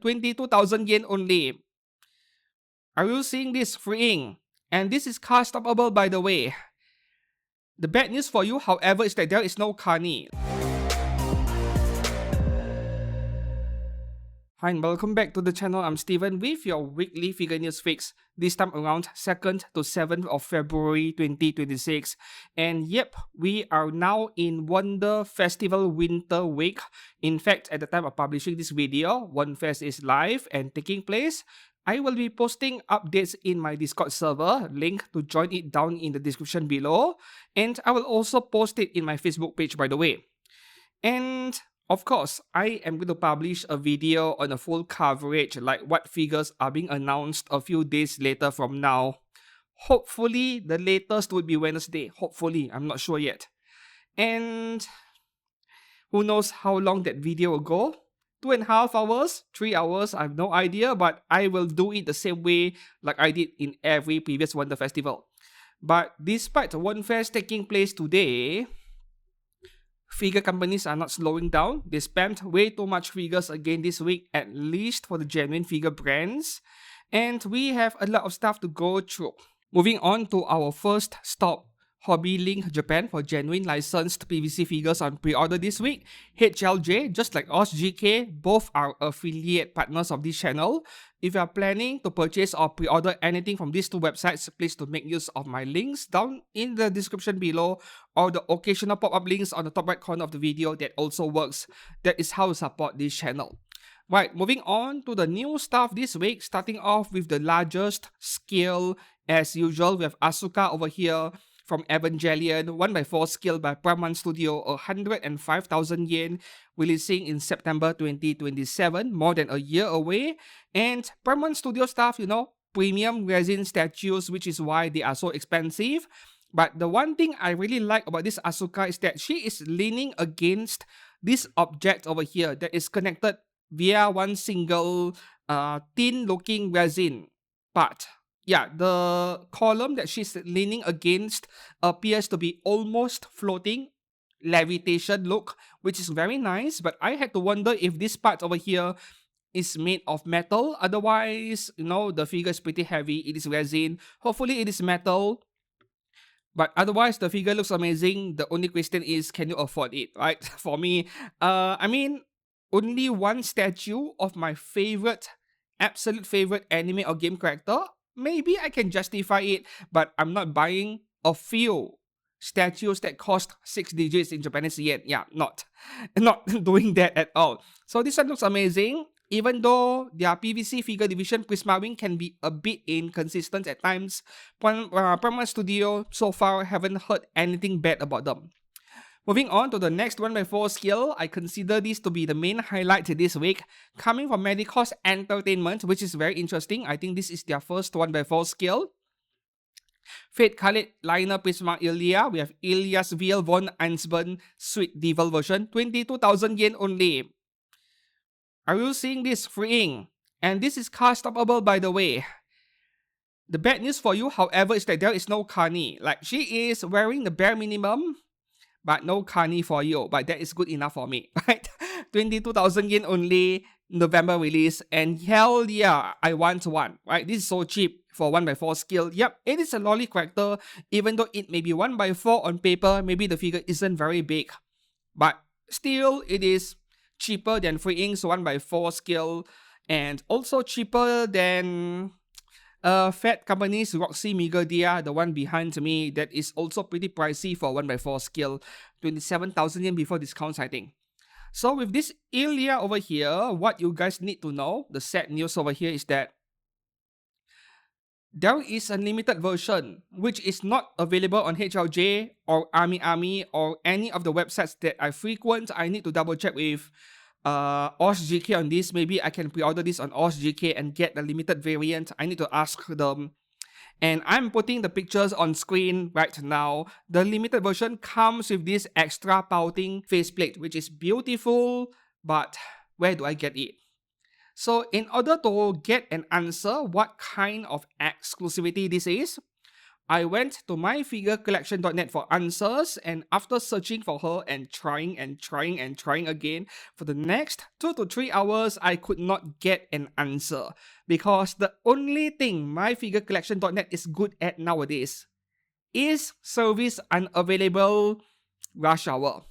22,000 yen only. Are you seeing this freeing? And this is customable, by the way. The bad news for you, however, is that there is no Kani. Hi and welcome back to the channel. I'm Steven with your weekly figure news fix. This time around 2nd to 7th of February 2026. And yep, we are now in Wonder Festival Winter Week. In fact, at the time of publishing this video, OneFest is live and taking place. I will be posting updates in my Discord server, link to join it down in the description below. And I will also post it in my Facebook page, by the way. And of course, I am going to publish a video on a full coverage, like what figures are being announced a few days later from now. Hopefully, the latest would be Wednesday. Hopefully, I'm not sure yet. And who knows how long that video will go? 2.5 hours? 3 hours? I have no idea, but I will do it the same way like I did in every previous Wonder Festival. But despite OneFest taking place today, figure companies are not slowing down. They spent way too much figures again this week, at least for the genuine figure brands. And we have a lot of stuff to go through. Moving on to our first stop, Hobby Link Japan for genuine licensed PVC figures on pre-order this week. HLJ, just like OSGK, both are affiliate partners of this channel. If you are planning to purchase or pre-order anything from these two websites, please do make use of my links down in the description below or the occasional pop-up links on the top right corner of the video. That also works. That is how to support this channel. Right, moving on to the new stuff this week, starting off with the largest scale as usual. We have Asuka over here from Evangelion, 1x4 scale by Prisma Studio, 105,000 yen, releasing in September 2027, more than a year away. And Prisma Studio stuff, you know, premium resin statues, which is why they are so expensive. But the one thing I really like about this Asuka is that she is leaning against this object over here that is connected via one single thin-looking resin part. Yeah, the column that she's leaning against appears to be almost floating, levitation look, which is very nice. But I had to wonder if this part over here is made of metal. Otherwise, you know, the figure is pretty heavy. It is resin. Hopefully, it is metal. But otherwise, the figure looks amazing. The only question is, can you afford it, right? For me, I mean, only one statue of my favorite, absolute favorite anime or game character. Maybe I can justify it, but I'm not buying a few statues that cost 6 digits in Japanese yen. Yeah, not doing that at all. So this one looks amazing. Even though their PVC figure division Prisma Wing can be a bit inconsistent at times, Prisma Studio so far haven't heard anything bad about them. Moving on to the next 1x4 scale, I consider this to be the main highlight this week, coming from Medicos Entertainment, which is very interesting. I think this is their first 1x4 scale. Fate Kaleid Liner Prisma Ilya. We have Ilya's VL von Einsburn Sweet Devil version, 22,000 yen only. Are you seeing this freeing? And this is customable, by the way. The bad news for you, however, is that there is no Kani. Like, she is wearing the bare minimum, but no Kani for you. But that is good enough for me, right? 22,000 yen only, November release. And hell yeah, I want one, right? This is so cheap for 1x4 scale. Yep, it is a lolly character. Even though it may be 1x4 on paper, maybe the figure isn't very big. But still, it is cheaper than Free Ink's 1x4 scale. And also cheaper than Fat Company's Roxy Migadia, the one behind me, that is also pretty pricey for 1x4 scale, 27,000 yen before discounts, I think. So with this Ilya over here, what you guys need to know, the sad news over here is that there is a limited version which is not available on HLJ or Ami or any of the websites that I frequent. I need to double check with OSGK on this. Maybe I can pre-order this on OSGK and get the limited variant. I need to ask them. And I'm putting the pictures on screen right now. The limited version comes with this extra pouting faceplate, which is beautiful, but where do I get it? So in order to get an answer what kind of exclusivity this is, I went to myfigurecollection.net for answers, and after searching for her and trying again for the next 2 to 3 hours, I could not get an answer because the only thing myfigurecollection.net is good at nowadays is service unavailable rush hour.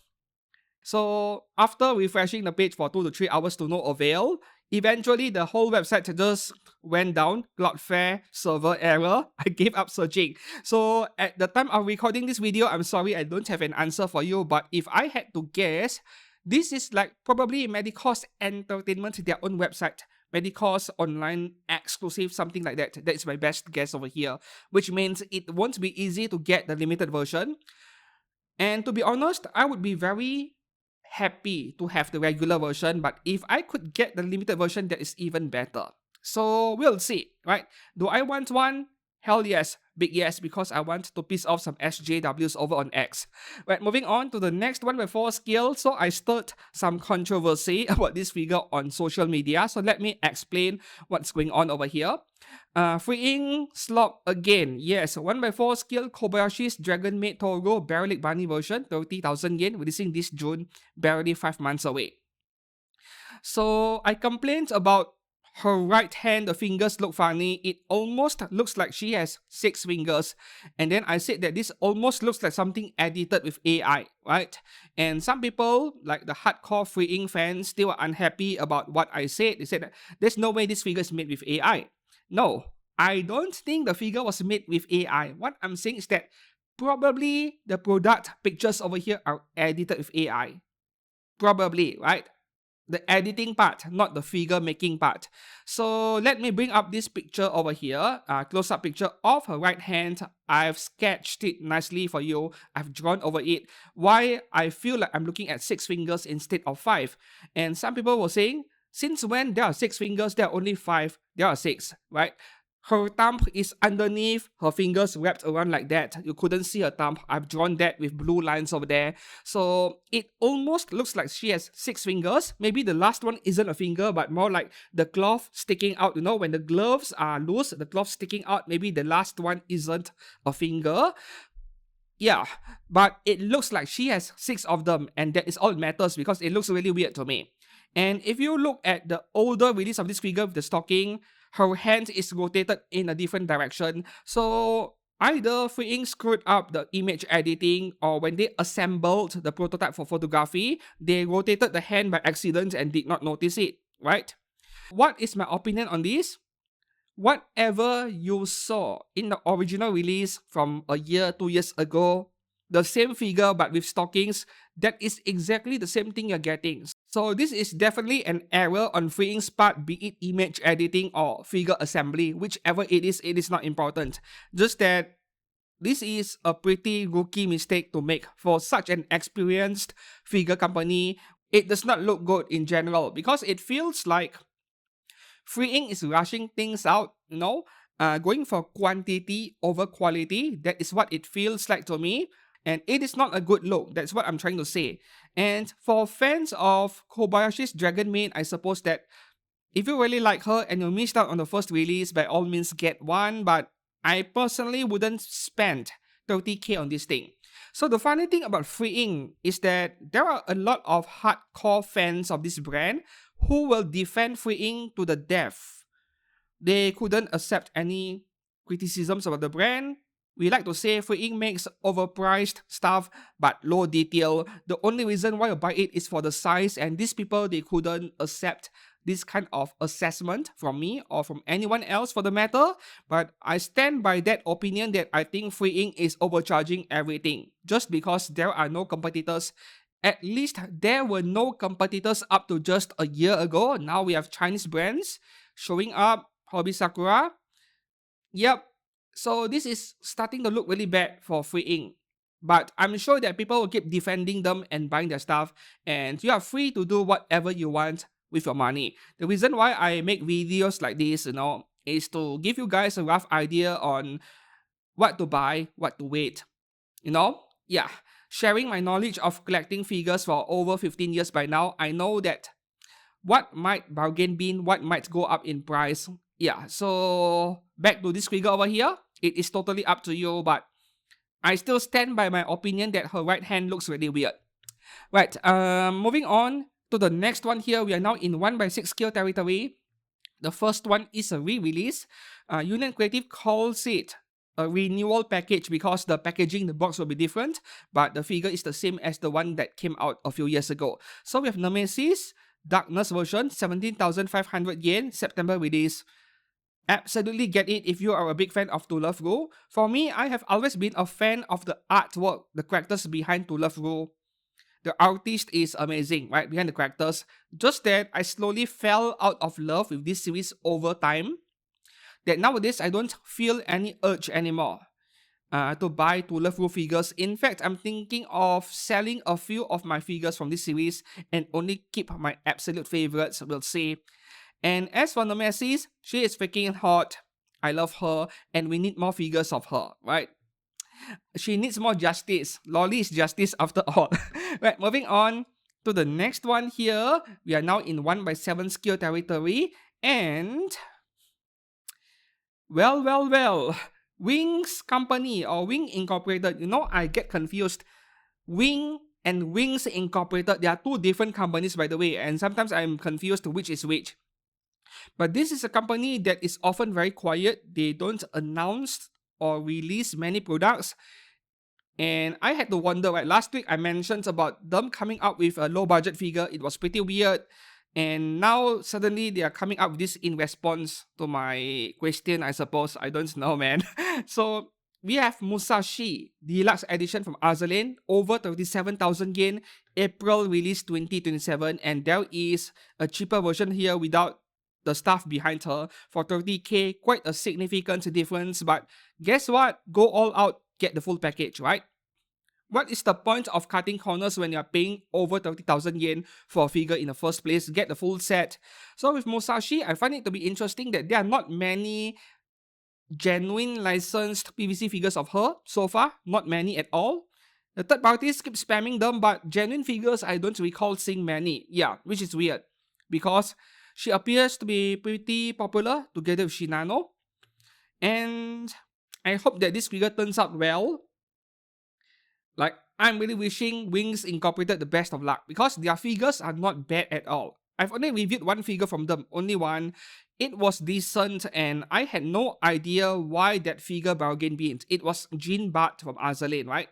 So after refreshing the page for 2 to 3 hours to no avail, eventually the whole website just went down, Cloudflare server error. I gave up searching. So at the time of recording this video, I'm sorry I don't have an answer for you, but if I had to guess, this is like probably Medicore's Entertainment, their own website. Medicore's online exclusive, something like that. That is my best guess over here, which means it won't be easy to get the limited version. And to be honest, I would be very happy to have the regular version, but if I could get the limited version, that is even better. So we'll see, right? Do I want one? Hell yes, big yes, because I want to piss off some SJWs over on X. Right, moving on to the next 1x4 skill. So I stirred some controversy about this figure on social media. So let me explain what's going on over here. Freeing slop again. Yes, 1x4 skill Kobayashi's Dragon Maid Toro Barrelic Bunny version, 30,000 yen, releasing this June, barely 5 months away. So I complained about her right hand, the fingers look funny. It almost looks like she has 6 fingers. And then I said that this almost looks like something edited with AI, right? And some people, like the hardcore freeing fans, still are unhappy about what I said. They said that there's no way this figure is made with AI. No, I don't think the figure was made with AI. What I'm saying is that probably the product pictures over here are edited with AI. Probably, right? The editing part, not the figure making part. So let me bring up this picture over here, close-up picture of her right hand. I've sketched it nicely for you. I've drawn over it why I feel like I'm looking at 6 fingers instead of 5. And some people were saying, since when there are 6 fingers, there are only 5, there are 6, right? Her thumb is underneath, her fingers wrapped around like that. You couldn't see her thumb. I've drawn that with blue lines over there. So it almost looks like she has 6 fingers. Maybe the last one isn't a finger, but more like the cloth sticking out. You know, when the gloves are loose, the cloth sticking out, maybe the last one isn't a finger. Yeah, but it looks like she has 6 of them, and that is all that matters because it looks really weird to me. And if you look at the older release of this figure with the stocking, her hand is rotated in a different direction. So either Freeing screwed up the image editing, or when they assembled the prototype for photography, they rotated the hand by accident and did not notice it, right? What is my opinion on this? Whatever you saw in the original release from a year, 2 years ago, the same figure but with stockings, that is exactly the same thing you're getting. So this is definitely an error on Freeing's part, be it image editing or figure assembly. Whichever it is not important. Just that this is a pretty rookie mistake to make for such an experienced figure company. It does not look good in general because it feels like Freeing is rushing things out, you know, going for quantity over quality. That is what it feels like to me. And it is not a good look. That's what I'm trying to say. And for fans of Kobayashi's Dragon Maid, I suppose that if you really like her and you missed out on the first release, by all means get one. But I personally wouldn't spend 30k on this thing. So the funny thing about Freeing is that there are a lot of hardcore fans of this brand who will defend Freeing to the death. They couldn't accept any criticisms about the brand. We like to say Freeing makes overpriced stuff but low detail. The only reason why you buy it is for the size, and these people, they couldn't accept this kind of assessment from me or from anyone else for the matter. But I stand by that opinion that I think Freeing is overcharging everything just because there are no competitors. At least there were no competitors up to just a year ago. Now we have Chinese brands showing up, Hobby Sakura. Yep. So this is starting to look really bad for Freeing. But I'm sure that people will keep defending them and buying their stuff, and you are free to do whatever you want with your money. The reason why I make videos like this, you know, is to give you guys a rough idea on what to buy, what to wait. You know? Yeah. Sharing my knowledge of collecting figures for over 15 years by now, I know that what might bargain bin, what might go up in price. Yeah, so back to this figure over here. It is totally up to you, but I still stand by my opinion that her right hand looks really weird. Right, moving on to the next one here. We are now in 1/6 scale territory. The first one is a re-release. Union Creative calls it a renewal package because the packaging in the box will be different, but the figure is the same as the one that came out a few years ago. So we have Nemesis, Darkness version, 17,500 yen, September release. Absolutely get it if you are a big fan of To Love Ru. For me, I have always been a fan of the artwork, the characters behind To Love Ru. The artist is amazing, right, behind the characters. Just that I slowly fell out of love with this series over time. That nowadays I don't feel any urge anymore to buy To Love Ru figures. In fact, I'm thinking of selling a few of my figures from this series and only keep my absolute favorites, we'll see. And as for Nemesis, she is freaking hot. I love her, and we need more figures of her, right? She needs more justice. Lolly is justice after all. Right, moving on to the next one here. We are now in 1/7 scale territory. And well. Wings Company or Wing Incorporated. You know, I get confused. Wing and Wings Incorporated, they are two different companies, by the way. And sometimes I'm confused which is which. But this is a company that is often very quiet. They don't announce or release many products. And I had to wonder, right? Last week I mentioned about them coming up with a low budget figure. It was pretty weird. And now suddenly they are coming up with this in response to my question, I suppose. I don't know, man. So we have Musashi Deluxe Edition from Azur, over 37,000 yen, April release 2027. And there is a cheaper version here without the stuff behind her for 30k. Quite a significant difference. But guess what? Go all out, get the full package, right? What is the point of cutting corners when you're paying over 30,000 yen for a figure in the first place? Get the full set. So with Musashi, I find it to be interesting that there are not many genuine licensed PVC figures of her so far. Not many at all. The third parties keep spamming them, but genuine figures, I don't recall seeing many. Yeah, which is weird. Because she appears to be pretty popular together with Shinano. And I hope that this figure turns out well. Like, I'm really wishing Wings Incorporated the best of luck because their figures are not bad at all. I've only reviewed one figure from them, only one. It was decent and I had no idea why that figure bargain bin. It was Jean Bart from Azur, right?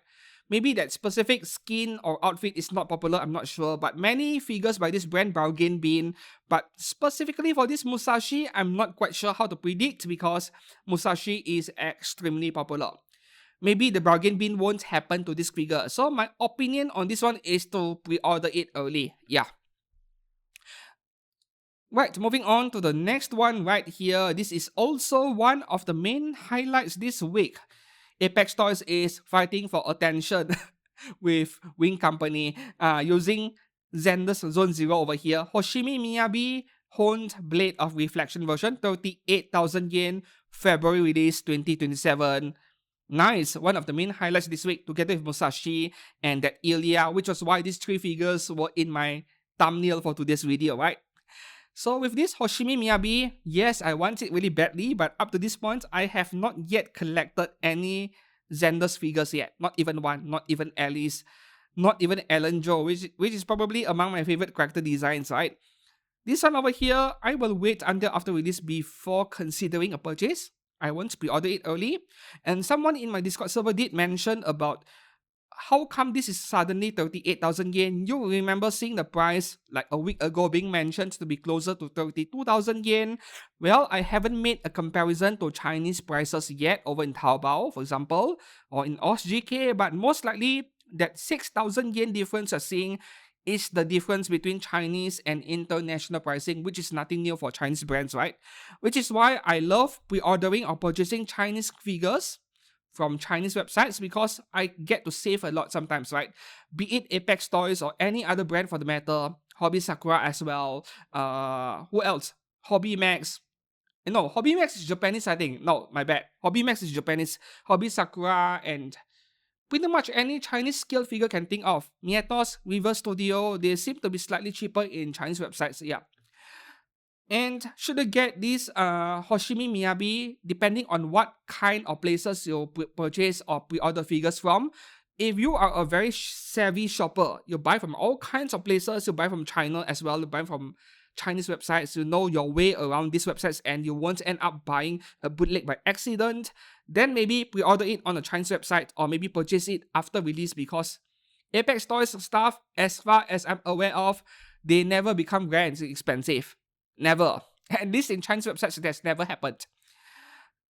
Maybe that specific skin or outfit is not popular, I'm not sure. But many figures by this brand bargain bin. But specifically for this Musashi, I'm not quite sure how to predict because Musashi is extremely popular. Maybe the bargain bin won't happen to this figure. So my opinion on this one is to pre-order it early. Yeah. Right, moving on to the next one right here. This is also one of the main highlights this week. Apex Toys is fighting for attention with Wing Company using Zenless Zone 0 over here. Hoshimi Miyabi Honed Blade of Reflection version, 38,000 yen, February release 2027. Nice, one of the main highlights this week together with Musashi and that Ilya, which was why these three figures were in my thumbnail for today's video, right? So with this Hoshimi Miyabi, yes, I want it really badly, but up to this point, I have not yet collected any Zenless figures yet. Not even one, not even Alice, not even Ellen Jo, which is probably among my favorite character designs, right? This one over here, I will wait until after release before considering a purchase. I won't pre-order it early. And someone in my Discord server did mention about how come this is suddenly 38,000 yen. You remember seeing the price like a week ago being mentioned to be closer to 32,000 yen. Well, I haven't made a comparison to Chinese prices yet over in Taobao, for example, or in OSGK, but most likely that 6,000 yen difference you're seeing is the difference between Chinese and international pricing, which is nothing new for Chinese brands, right? Which is why I love pre-ordering or purchasing Chinese figures from Chinese websites because I get to save a lot sometimes, right? Be it Apex Toys or any other brand for the matter, Hobby Sakura as well. Who else? Hobby Max. No, Hobby Max is Japanese, I think. No, my bad. Hobby Max is Japanese. Hobby Sakura and pretty much any Chinese scale figure can think of. Mietos, River Studio, they seem to be slightly cheaper in Chinese websites, yeah. And should you get this Hoshimi Miyabi, depending on what kind of places you purchase or pre-order figures from, if you are a very savvy shopper, you buy from all kinds of places, you buy from China as well, you buy from Chinese websites, you know your way around these websites and you won't end up buying a bootleg by accident, then maybe pre-order it on a Chinese website or maybe purchase it after release, because Apex Toys stuff, as far as I'm aware of, they never become rare and expensive. Never. At least in Chinese websites, that's never happened.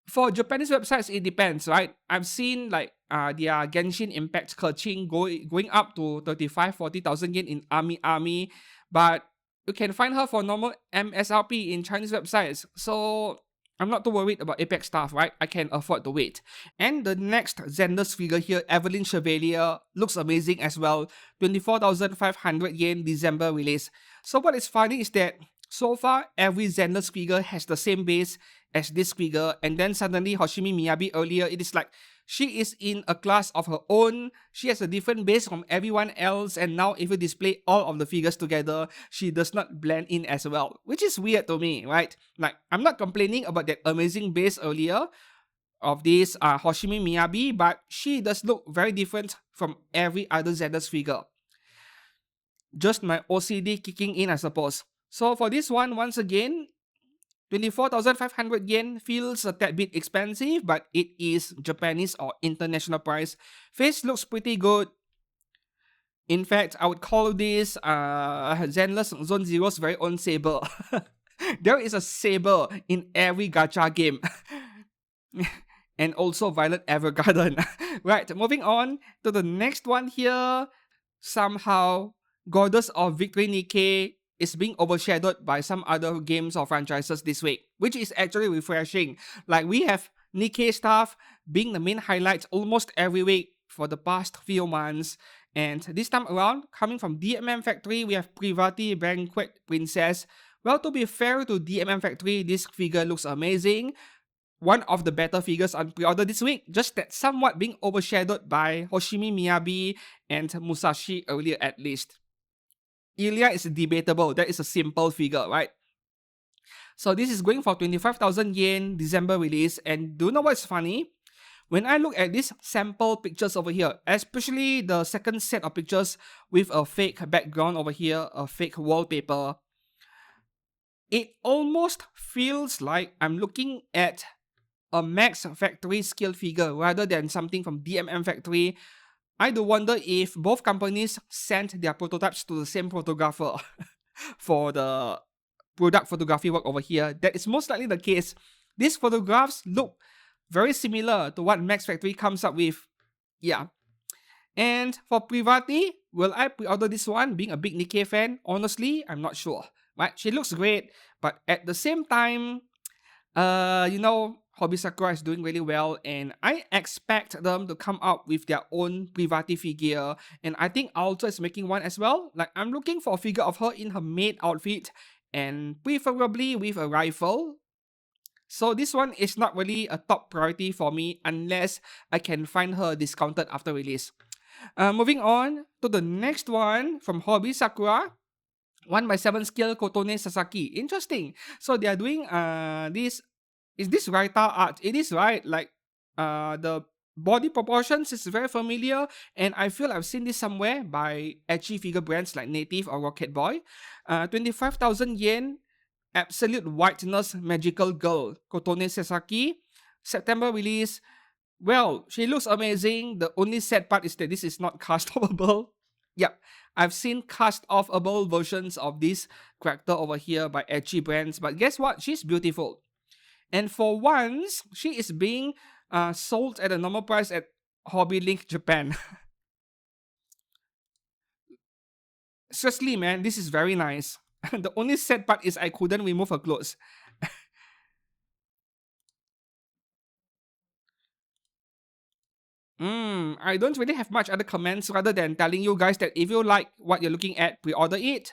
For Japanese websites, it depends, right? I've seen like their Genshin Impact Kerching going up to 35,000-40,000 yen in Army, but you can find her for normal MSRP in Chinese websites. So I'm not too worried about Apex stuff, right? I can afford to wait. And the next Zenless figure here, Evelyn Chevalier, looks amazing as well. 24,500 yen December release. So what is funny is that so far, every Zenless figure has the same base as this figure, and then suddenly Hoshimi Miyabi earlier, it is like she is in a class of her own, she has a different base from everyone else, and now if you display all of the figures together, she does not blend in as well, which is weird to me, right? Like, I'm not complaining about that amazing base earlier of this Hoshimi Miyabi, but she does look very different from every other Zenless figure. Just my OCD kicking in, I suppose. So for this one, once again, 24,500 yen feels a tad bit expensive, but it is Japanese or international price. Face looks pretty good. In fact, I would call this Zenless Zone Zero's very own saber. There is a saber in every gacha game. And also Violet Evergarden. Right, moving on to the next one here. Somehow, Goddess of Victory Nikkei is being overshadowed by some other games or franchises this week, which is actually refreshing. Like, we have Nikkei stuff being the main highlight almost every week for the past few months. And this time around, coming from DMM Factory, we have Privati Banquet Princess. Well, to be fair to DMM Factory, this figure looks amazing. One of the better figures on pre-order this week, just that somewhat being overshadowed by Hoshimi Miyabi and Musashi earlier at least. Ilya is debatable, that is a simple figure, right? So this is going for 25,000 yen, December release, and do you know what's funny? When I look at these sample pictures over here, especially the second set of pictures with a fake background over here, a fake wallpaper, it almost feels like I'm looking at a Max Factory scale figure rather than something from DMM Factory. I do wonder if both companies sent their prototypes to the same photographer for the product photography work over here. That is most likely the case. These photographs look very similar to what Max Factory comes up with. Yeah. And for Privati, will I pre-order this one? Being a big Nikkei fan, honestly, I'm not sure. Right? She looks great, but at the same time, Hobby Sakura is doing really well, and I expect them to come up with their own Privati figure, and I think Alta is making one as well. Like, I'm looking for a figure of her in her maid outfit, and preferably with a rifle. So this one is not really a top priority for me unless I can find her discounted after release. Moving on to the next one from Hobby Sakura. 1x7 scale Kotone Sasaki. Interesting. So they are doing this. Is this Raita art? It is, right? Like the body proportions is very familiar, and I feel I've seen this somewhere by edgy figure brands like Native or Rocket Boy. 25,000 yen. Absolute Whiteness Magical Girl Kotone Sasaki. September release. Well, she looks amazing. The only sad part is that this is not cast-offable. Yep, I've seen cast-offable versions of this character over here by edgy brands, but guess what? She's beautiful. And for once, she is being sold at a normal price at Hobby Link Japan. Seriously, man, this is very nice. The only sad part is I couldn't remove her clothes. I don't really have much other comments rather than telling you guys that if you like what you're looking at, pre-order it.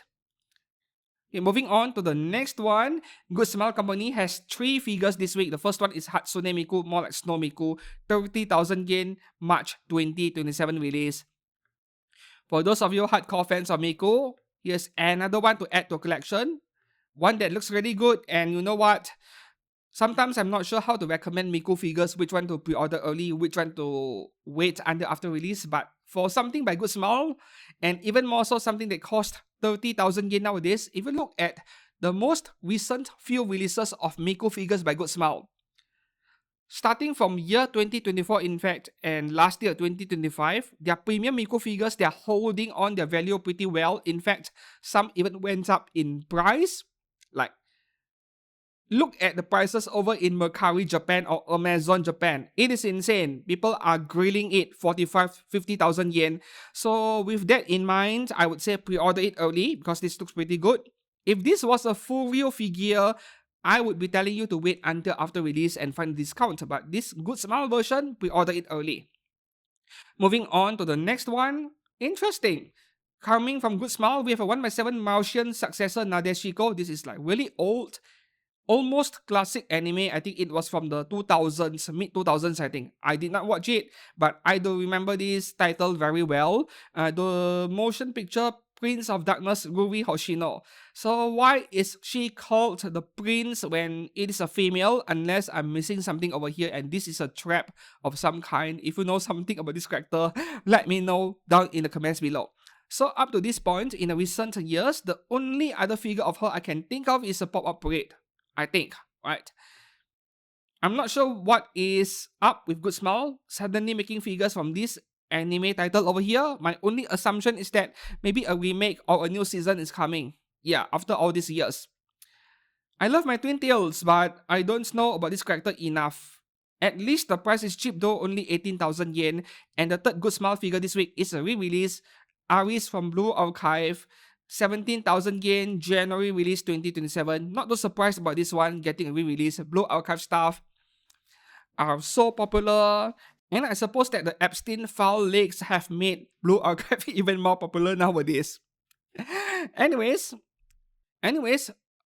Okay, moving on to the next one. Good Smile Company has 3 figures this week. The first one is Hatsune Miku, more like Snow Miku, 30,000 yen, March 2027 release. For those of you hardcore fans of Miku, here's another one to add to a collection. one that looks really good. And you know what? Sometimes I'm not sure how to recommend Miku figures, which one to pre-order early, which one to wait until after release. But for something by Good Smile, and even more so something that cost 30,000 yen nowadays, if you look at the most recent few releases of Miku figures by Good Smile, starting from year 2024 in fact, and last year 2025, their premium Miku figures, they're holding on their value pretty well. In fact, some even went up in price. Like, look at the prices over in Mercari Japan or Amazon Japan. It is insane. People are grilling it 45, 50,000 yen. So with that in mind, I would say pre-order it early because this looks pretty good. If this was a full real figure, I would be telling you to wait until after release and find a discount. But this Good Smile version, pre-order it early. Moving on to the next one. Interesting. Coming from Good Smile, we have a 1x7 Martian successor Nadeshiko. This is like really old, almost classic anime. I think it was from the 2000s, mid 2000s, I think. I did not watch it, but I do remember this title very well. The motion picture Prince of Darkness Ruri Hoshino. So why is she called the prince when it is a female? Unless I'm missing something over here and this is a trap of some kind. If you know something about this character, let me know down in the comments below. So up to this point, in the recent years, the only other figure of her I can think of is a pop-up parade. I think, right? I'm not sure what is up with Good Smile suddenly making figures from this anime title over here. My only assumption is that maybe a remake or a new season is coming. Yeah, after all these years. I love my Twin Tails, but I don't know about this character enough. At least the price is cheap though, only 18,000 yen. And the third Good Smile figure this week is a re-release. Aris from Blue Archive. 17,000 yen, January release 2027. Not too surprised about this one getting a re-release. Blue Archive stuff are so popular. And I suppose that the Epstein file leaks have made Blue Archive even more popular nowadays. Anyways,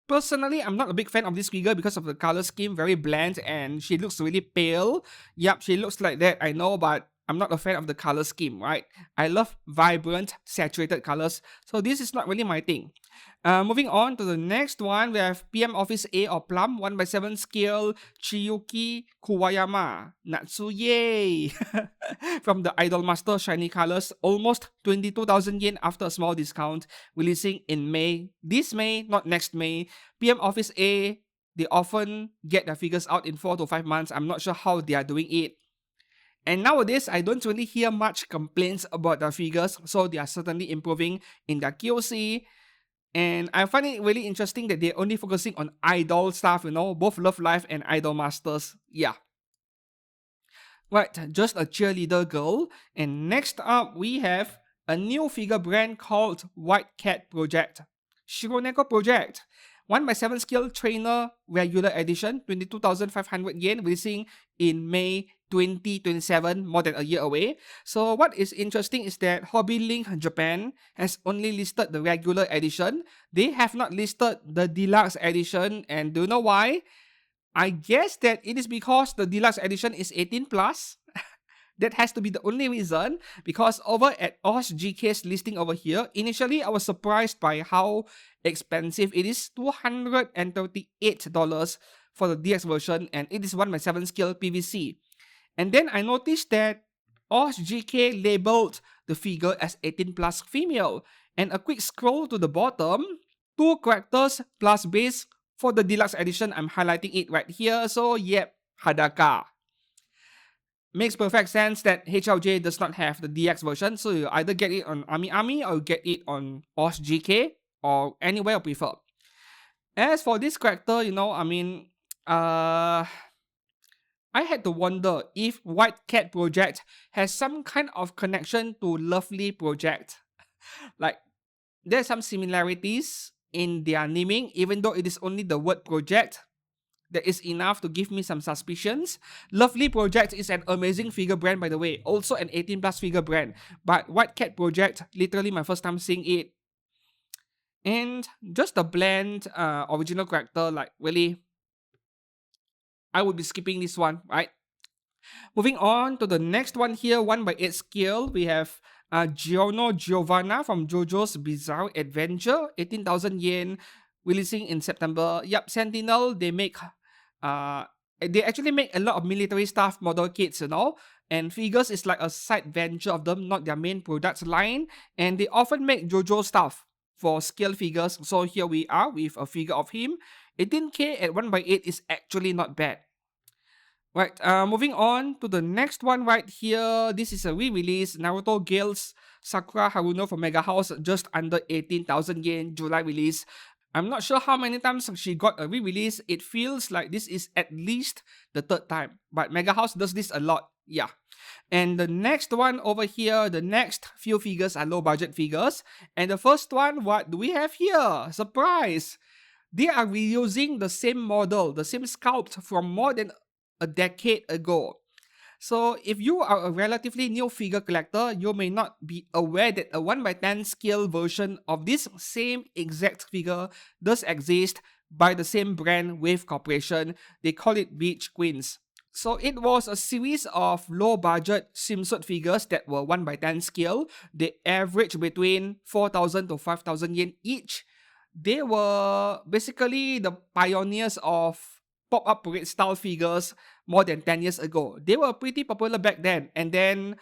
personally, I'm not a big fan of this figure because of the color scheme, very bland, and she looks really pale. Yup, she looks like that, I know, but I'm not a fan of the color scheme, right? I love vibrant, saturated colors, so this is not really my thing. Moving on to the next one, we have PM Office A or Plum, 1x7 scale, Chiyuki Kuwayama, Natsuye, from the Idol Master Shiny Colors, almost 22,000 yen after a small discount, releasing in May. This May, not next May. PM Office A, they often get their figures out in 4 to 5 months. I'm not sure how they are doing it. And nowadays, I don't really hear much complaints about their figures, so they are certainly improving in their QC. And I find it really interesting that they're only focusing on idol stuff, you know, both Love Live and Idol Masters. Yeah. Right, just a cheerleader girl. And next up, we have a new figure brand called White Cat Project. Shironeko Project. 1x7 scale trainer regular edition, 22,500 yen, releasing in May 2027, more than a year away. So what is interesting is that Hobby Link Japan has only listed the regular edition. They have not listed the deluxe edition, and do you know why? I guess that it is because the deluxe edition is 18 plus. That has to be the only reason, because over at OSGK's listing over here, initially I was surprised by how expensive it is. $238 for the DX version, and it is 1x7 scale PVC. And then I noticed that OSGK labeled the figure as 18 plus female, and a quick scroll to the bottom, 2 characters plus base for the deluxe edition. I'm highlighting it right here, so yep, Hadaka. Makes perfect sense that HLJ does not have the DX version, so you either get it on Ami or get it on OSGK or anywhere you prefer. As for this character, you know, I had to wonder if White Cat Project has some kind of connection to Lovely Project. Like, there's some similarities in their naming, even though it is only the word project. That is enough to give me some suspicions. Lovely Project is an amazing figure brand, by the way. Also an 18 plus figure brand. But White Cat Project, literally my first time seeing it. And just a bland original character, like really, I would be skipping this one, right? Moving on to the next one here, 1x8 scale. We have Giovanna from JoJo's Bizarre Adventure, 18,000 yen. releasing in September. Yep, Sentinel, they actually make a lot of military staff model kits, and figures is like a side venture of them, not their main product line. And they often make JoJo stuff for scale figures. So here we are with a figure of him. 18k at 1/8 is actually not bad. Right, moving on to the next one right here. This is a re-release, Naruto Gale's Sakura Haruno for Mega House, just under 18,000 yen, July release. I'm not sure how many times she got a re-release. It feels like this is at least the third time, but Mega House does this a lot. Yeah. And the next one over here, the next few figures are low budget figures. And the first one, what do we have here? Surprise! They are reusing the same model, the same sculpt from more than a decade ago. So if you are a relatively new figure collector, you may not be aware that a 1/10 scale version of this same exact figure does exist by the same brand Wave Corporation. They call it Beach Queens. So it was a series of low-budget swimsuit figures that were 1/10 scale. They average between 4,000 to 5,000 yen each. They were basically the pioneers of pop-up parade style figures more than 10 years ago. They were pretty popular back then, and then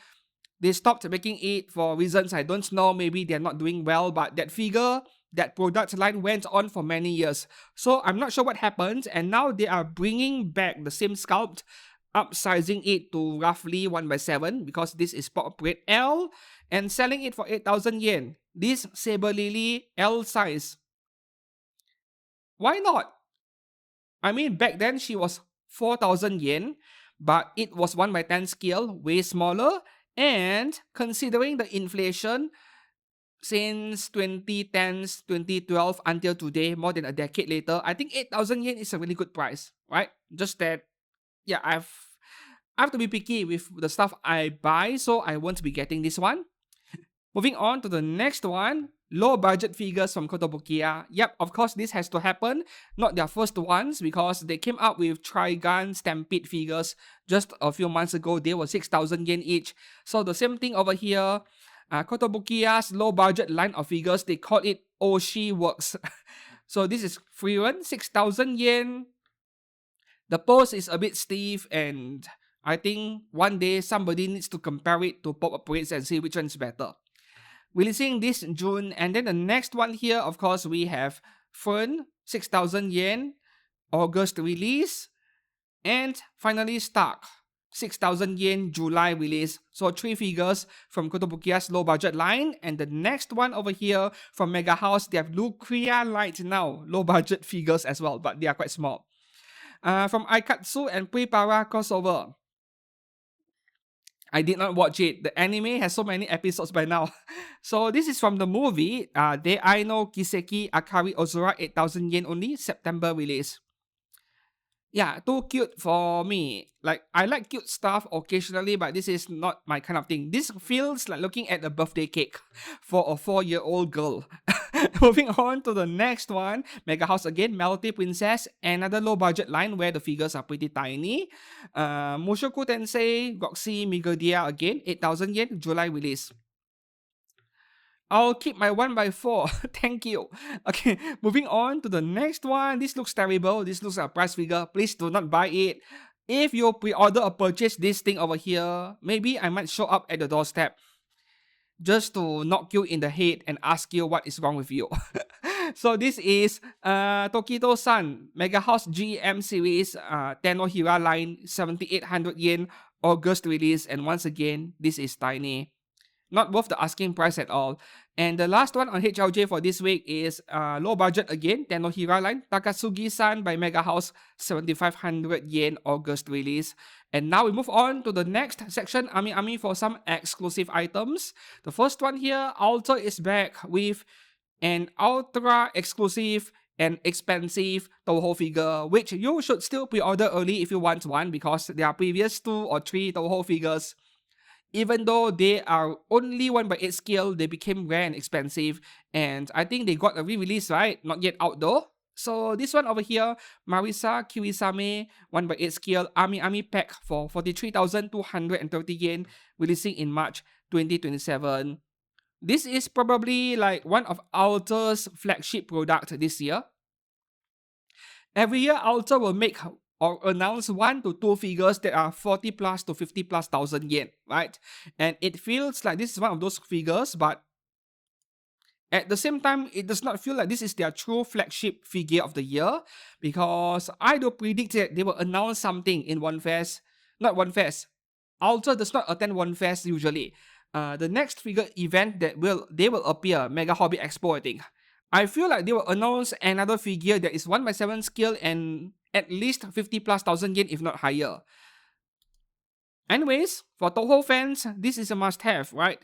they stopped making it for reasons I don't know. Maybe they're not doing well, but that figure, that product line went on for many years. So I'm not sure what happened, and now they are bringing back the same sculpt, upsizing it to roughly 1/7 because this is pop-up parade L, and selling it for 8,000 yen. This Saber Lily L size. Why not? I mean, back then she was 4,000 yen, but it was 1/10 scale, way smaller, and considering the inflation since 2010s, 2012 until today, more than a decade later, I think 8,000 yen is a really good price, right? Just that, yeah, I have to be picky with the stuff I buy, so I won't be getting this one. Moving on to the next one, low budget figures from Kotobukiya. Yep, of course this has to happen. Not their first ones because they came up with Trigun Stampede figures just a few months ago. They were 6,000 yen each. So the same thing over here. Kotobukiya's low budget line of figures, they call it Oshi Works. So this is free run, 6,000 yen. The pose is a bit stiff, and I think one day somebody needs to compare it to pop-up parades and see which one's better. Releasing this in June, and then the next one here, of course, we have Fern, 6,000 yen, August release, and finally Stark, 6,000 yen, July release. So 3 figures from Kotobukiya's low budget line, and the next one over here from Mega House, they have Lucria Light now, low budget figures as well, but they are quite small. From Aikatsu and Prepara crossover. I did not watch it. The anime has so many episodes by now. So this is from the movie, De Aino Kiseki Akari Ozura, 8,000 yen only, September release. Yeah, too cute for me. Like, I like cute stuff occasionally, but this is not my kind of thing. This feels like looking at a birthday cake for a 4-year-old girl. Moving on to the next one, Mega House again, Melty Princess, another low budget line where the figures are pretty tiny. Mushoku Tensei, Goxi Migodia again, 8,000 yen, July release. I'll keep my 1/4. Thank you. Okay, moving on to the next one. This looks terrible. This looks like a price figure. Please do not buy it. If you pre-order or purchase this thing over here, maybe I might show up at the doorstep just to knock you in the head and ask you what is wrong with you. So this is Tokito-san, Mega House GM series, Tenohira line, 7,800 yen, August release, and once again, this is tiny. Not worth the asking price at all. And the last one on HLJ for this week is low budget again, Tenohira line, Takatsugi-san by Mega House, 7,500 yen, August release. And now we move on to the next section, Ami for some exclusive items. The first one here, Alter is back with an ultra exclusive and expensive Toho figure, which you should still pre-order early if you want one, because there are previous 2 or 3 Toho figures. Even though they are only 1/8 scale, they became rare and expensive. And I think they got a re-release, right? Not yet out though. So this one over here, Marisa Kirisame, 1/8 scale, Ami pack for 43,230 yen, releasing in March 2027. This is probably like one of Alter's flagship product this year. Every year, Ultra will make or announce 1 to 2 figures that are 40 plus to 50 plus thousand yen, right? And it feels like this is one of those figures, but at the same time, it does not feel like this is their true flagship figure of the year, because I do predict that they will announce something in One Fest. Not One Fest. Ultra does not attend One Fest usually. The next figure event that they will appear, Mega Hobby Expo, I think. I feel like they will announce another figure that is 1x7 scale and at least 50 plus thousand yen, if not higher. Anyways, for Toho fans, this is a must-have, right?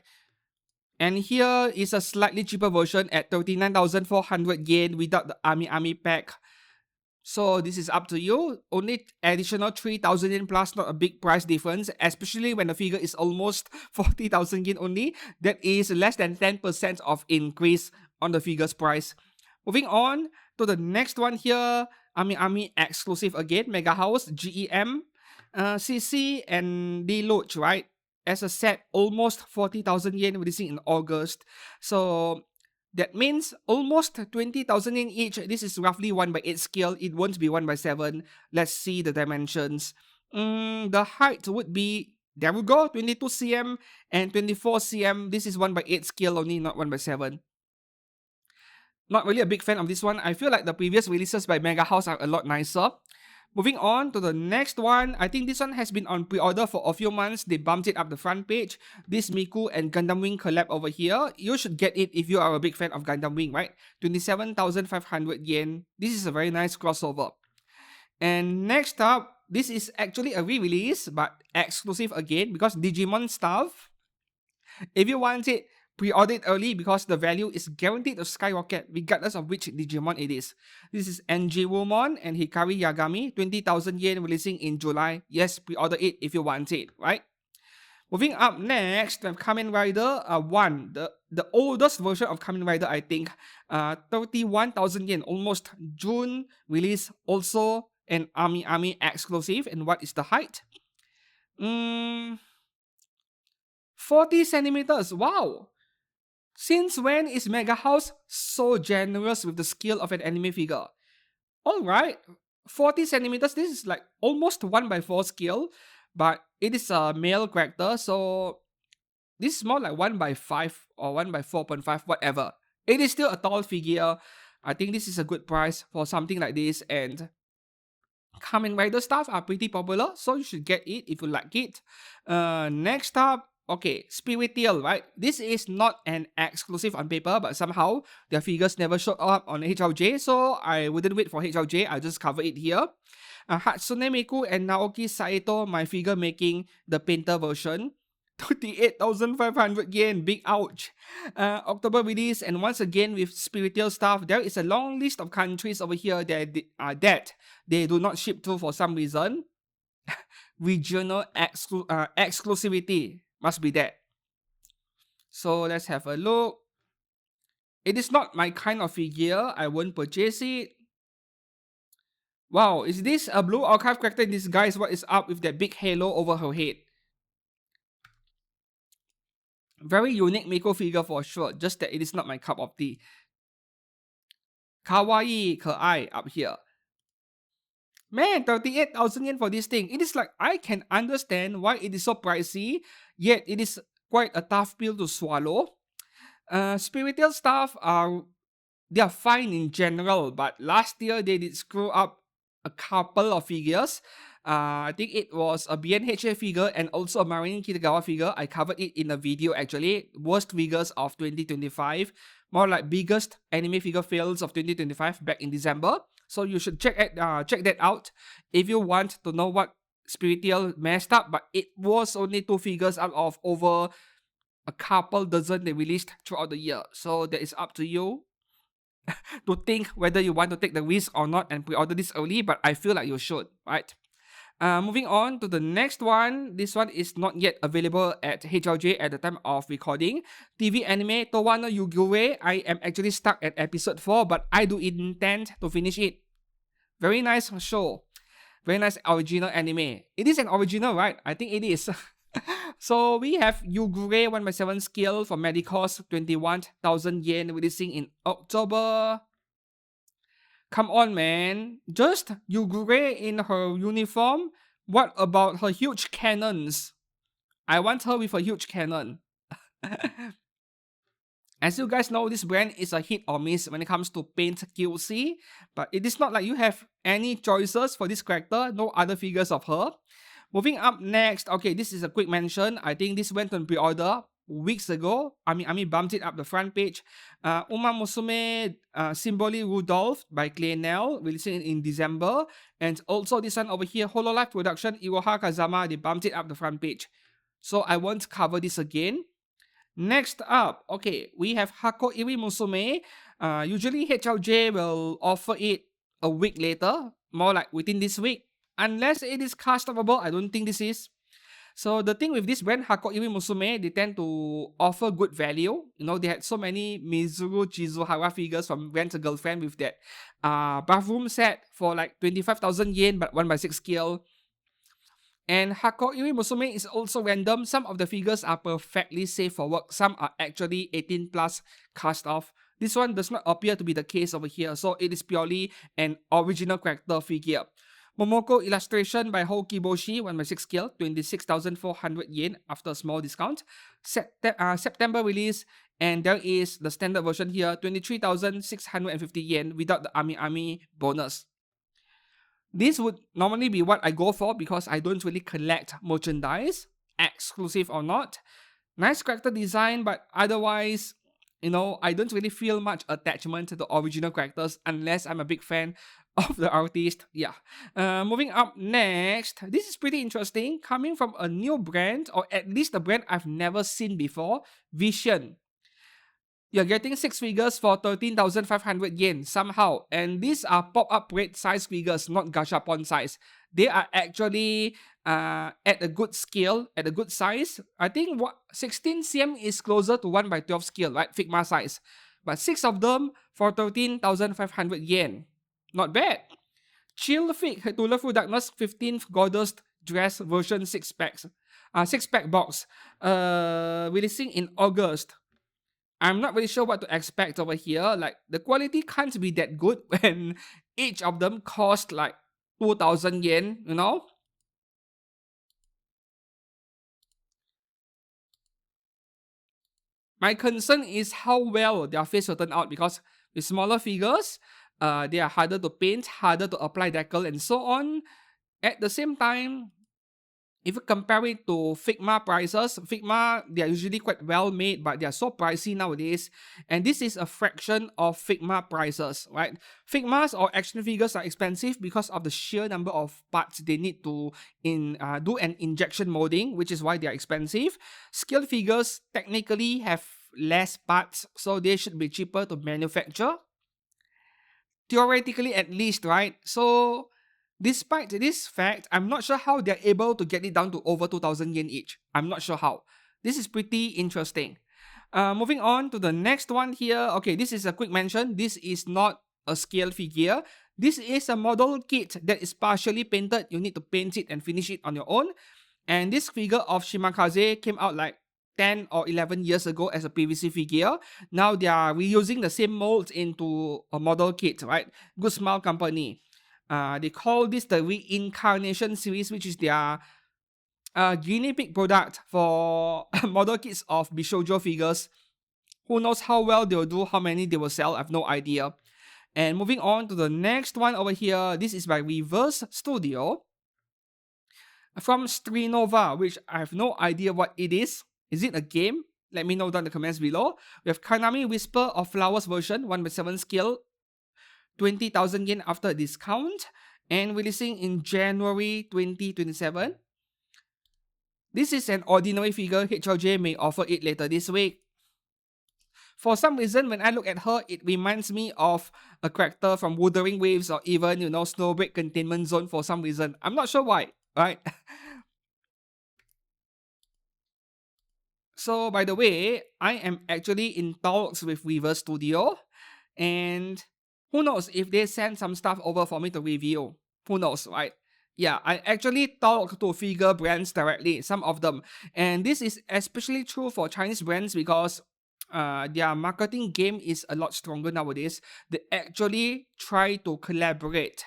And here is a slightly cheaper version at 39,400 yen without the Army pack. So this is up to you. Only additional 3,000 yen plus, not a big price difference, especially when the figure is almost 40,000 yen only. That is less than 10% of increase on the figure's price. Moving on to the next one here, Army exclusive again, Mega House, GEM, CC, and Deluge, right? As a set, almost 40,000 yen releasing in August. So that means almost 20,000 yen each. This is roughly 1x8 scale. It won't be 1x7. Let's see the dimensions. The height would be, there we go, 22 cm and 24 cm. This is 1x8 scale only, not 1x7. Not really a big fan of this one. I feel like the previous releases by Mega House are a lot nicer. Moving on to the next one, I think this one has been on pre-order for a few months. They bumped it up the front page. This Miku and Gundam Wing collab over here. You should get it if you are a big fan of Gundam Wing, right? 27,500 yen. This is a very nice crossover. And next up, this is actually a re-release, but exclusive again because Digimon stuff. If you want it, pre-order it early because the value is guaranteed to skyrocket regardless of which Digimon it is. This is NG Wumon and Hikari Yagami, 20,000 yen releasing in July. Yes, pre-order it if you want it, right? Moving up next, we have Kamen Rider 1, the oldest version of Kamen Rider, I think. 31,000 yen, almost June release, also an Army exclusive. And what is the height? 40 centimeters, wow! Since when is Mega House so generous with the scale of an anime figure? Alright, 40 centimeters, this is like almost 1x4 scale, but it is a male character, so this is more like 1x5 or 1x4.5, whatever. It is still a tall figure. I think this is a good price for something like this, and Kamen Rider stuff are pretty popular, so you should get it if you like it. Next up, okay, Spiritiel, right? This is not an exclusive on paper, but somehow their figures never showed up on HLJ, so I wouldn't wait for HLJ, I'll just cover it here. Hatsune Miku and Naoki Saito, my figure making the painter version. 28,500 yen, big ouch. October release, and once again with Spiritual stuff, there is a long list of countries over here that they do not ship to for some reason. Regional exclusivity must be that. So let's have a look. It is not my kind of figure, I won't purchase it. Wow, is this a blue archive character in disguise? What is up with that big halo over her head? Very unique Miku figure for sure, just that it is not my cup of tea. Kawaii, Kai up here. Man, 38,000 yen for this thing. It is like, I can understand why it is so pricey, yet it is quite a tough pill to swallow. Spiritual stuff they are fine in general, but last year they did screw up a couple of figures. I think it was a BNHA figure and also a Marine Kitagawa figure. I covered it in a video actually. Worst figures of 2025. More like biggest anime figure fails of 2025 back in December. So you should check that out if you want to know what Spiritual messed up. But it was only 2 figures out of over a couple dozen they released throughout the year. So that is up to you to think whether you want to take the risk or not and pre-order this early. But I feel like you should, right? Moving on to the next one. This one is not yet available at HLJ at the time of recording. TV anime Towano Yugure. I am actually stuck at episode 4, but I do intend to finish it. Very nice show. Very nice original anime. It is an original, right? I think it is. So we have Yugure 1x7 scale for Medicos, 21,000 yen, releasing in October. Come on, man. Just Yugure in her uniform. What about her huge cannons? I want her with a huge cannon. As you guys know, this brand is a hit or miss when it comes to paint QC, but it is not like you have any choices for this character, no other figures of her. Moving up next, okay, this is a quick mention. I think this went on pre-order weeks ago. Ami bumped it up the front page. Uma Musume Symboli Rudolph by Claynell, releasing in December. And also this one over here, Hololive Production, Iroha Kazama, they bumped it up the front page. So I won't cover this again. Next up, okay, we have Hako Iri Musume. Usually HLJ will offer it a week later, more like within this week. Unless it is customable, I don't think this is. So the thing with this brand, Hako Iri Musume, they tend to offer good value. You know, they had so many Mizuru Chizuhara figures from Rent a Girlfriend with that bathroom set for like 25,000 yen, but 1/6 scale. And Hako Iri Musume is also random. Some of the figures are perfectly safe for work. Some are actually 18 plus cast off. This one does not appear to be the case over here, so it is purely an original character figure. Momoko illustration by Ho Kiboshi, 1/6 scale, 26,400 yen after a small discount. September release, and there is the standard version here, 23,650 yen without the Ami bonus. This would normally be what I go for because I don't really collect merchandise, exclusive or not. Nice character design, but otherwise, you know, I don't really feel much attachment to the original characters unless I'm a big fan of the artist. Yeah. Moving up next, this is pretty interesting. Coming from a new brand, or at least a brand I've never seen before, Vision. You're getting 6 figures for 13,500 yen somehow. And these are pop-up rate size figures, not gashapon size. They are actually at a good scale, at a good size. I think 16 cm is closer to 1/12 scale, right? Figma size. But 6 of them for 13,500 yen. Not bad. Chill Fig to Love Darkness 15th Goddess Dress version 6-pack. 6-pack box. Releasing in August. I'm not really sure what to expect over here. Like, the quality can't be that good when each of them cost like 2,000 yen, you know? My concern is how well their face will turn out because with smaller figures, they are harder to paint, harder to apply decal, and so on. At the same time, if you compare it to Figma prices, Figma, they are usually quite well made, but they are so pricey nowadays. And this is a fraction of Figma prices, right? Figmas or action figures are expensive because of the sheer number of parts they need to do an injection molding, which is why they are expensive. Scale figures technically have less parts, so they should be cheaper to manufacture. Theoretically at least, right? So despite this fact, I'm not sure how they're able to get it down to over 2,000 yen each. I'm not sure how. This is pretty interesting. Moving on to the next one here. Okay, this is a quick mention. This is not a scale figure. This is a model kit that is partially painted. You need to paint it and finish it on your own. And this figure of Shimakaze came out like 10 or 11 years ago as a PVC figure. Now they are reusing the same molds into a model kit, right? Good Smile Company. They call this the Reincarnation series, which is their guinea pig product for model kits of Bishoujo figures. Who knows how well they'll do, how many they will sell, I have no idea. And moving on to the next one over here, this is by Reverse Studio. From Strinova, which I have no idea what it is. Is it a game? Let me know down in the comments below. We have Kanami Whisper of Flowers version, 1/7 scale, 20,000 yen after discount, and releasing in January 2027. This is an ordinary figure. HLJ may offer it later this week. For some reason, when I look at her, it reminds me of a character from Wuthering Waves or even, you know, Snowbreak Containment Zone for some reason. I'm not sure why, right? So, by the way, I am actually in talks with Reverse Studio, and who knows if they send some stuff over for me to review. Who knows, right? Yeah, I actually talk to figure brands directly, some of them. And this is especially true for Chinese brands because their marketing game is a lot stronger nowadays. They actually try to collaborate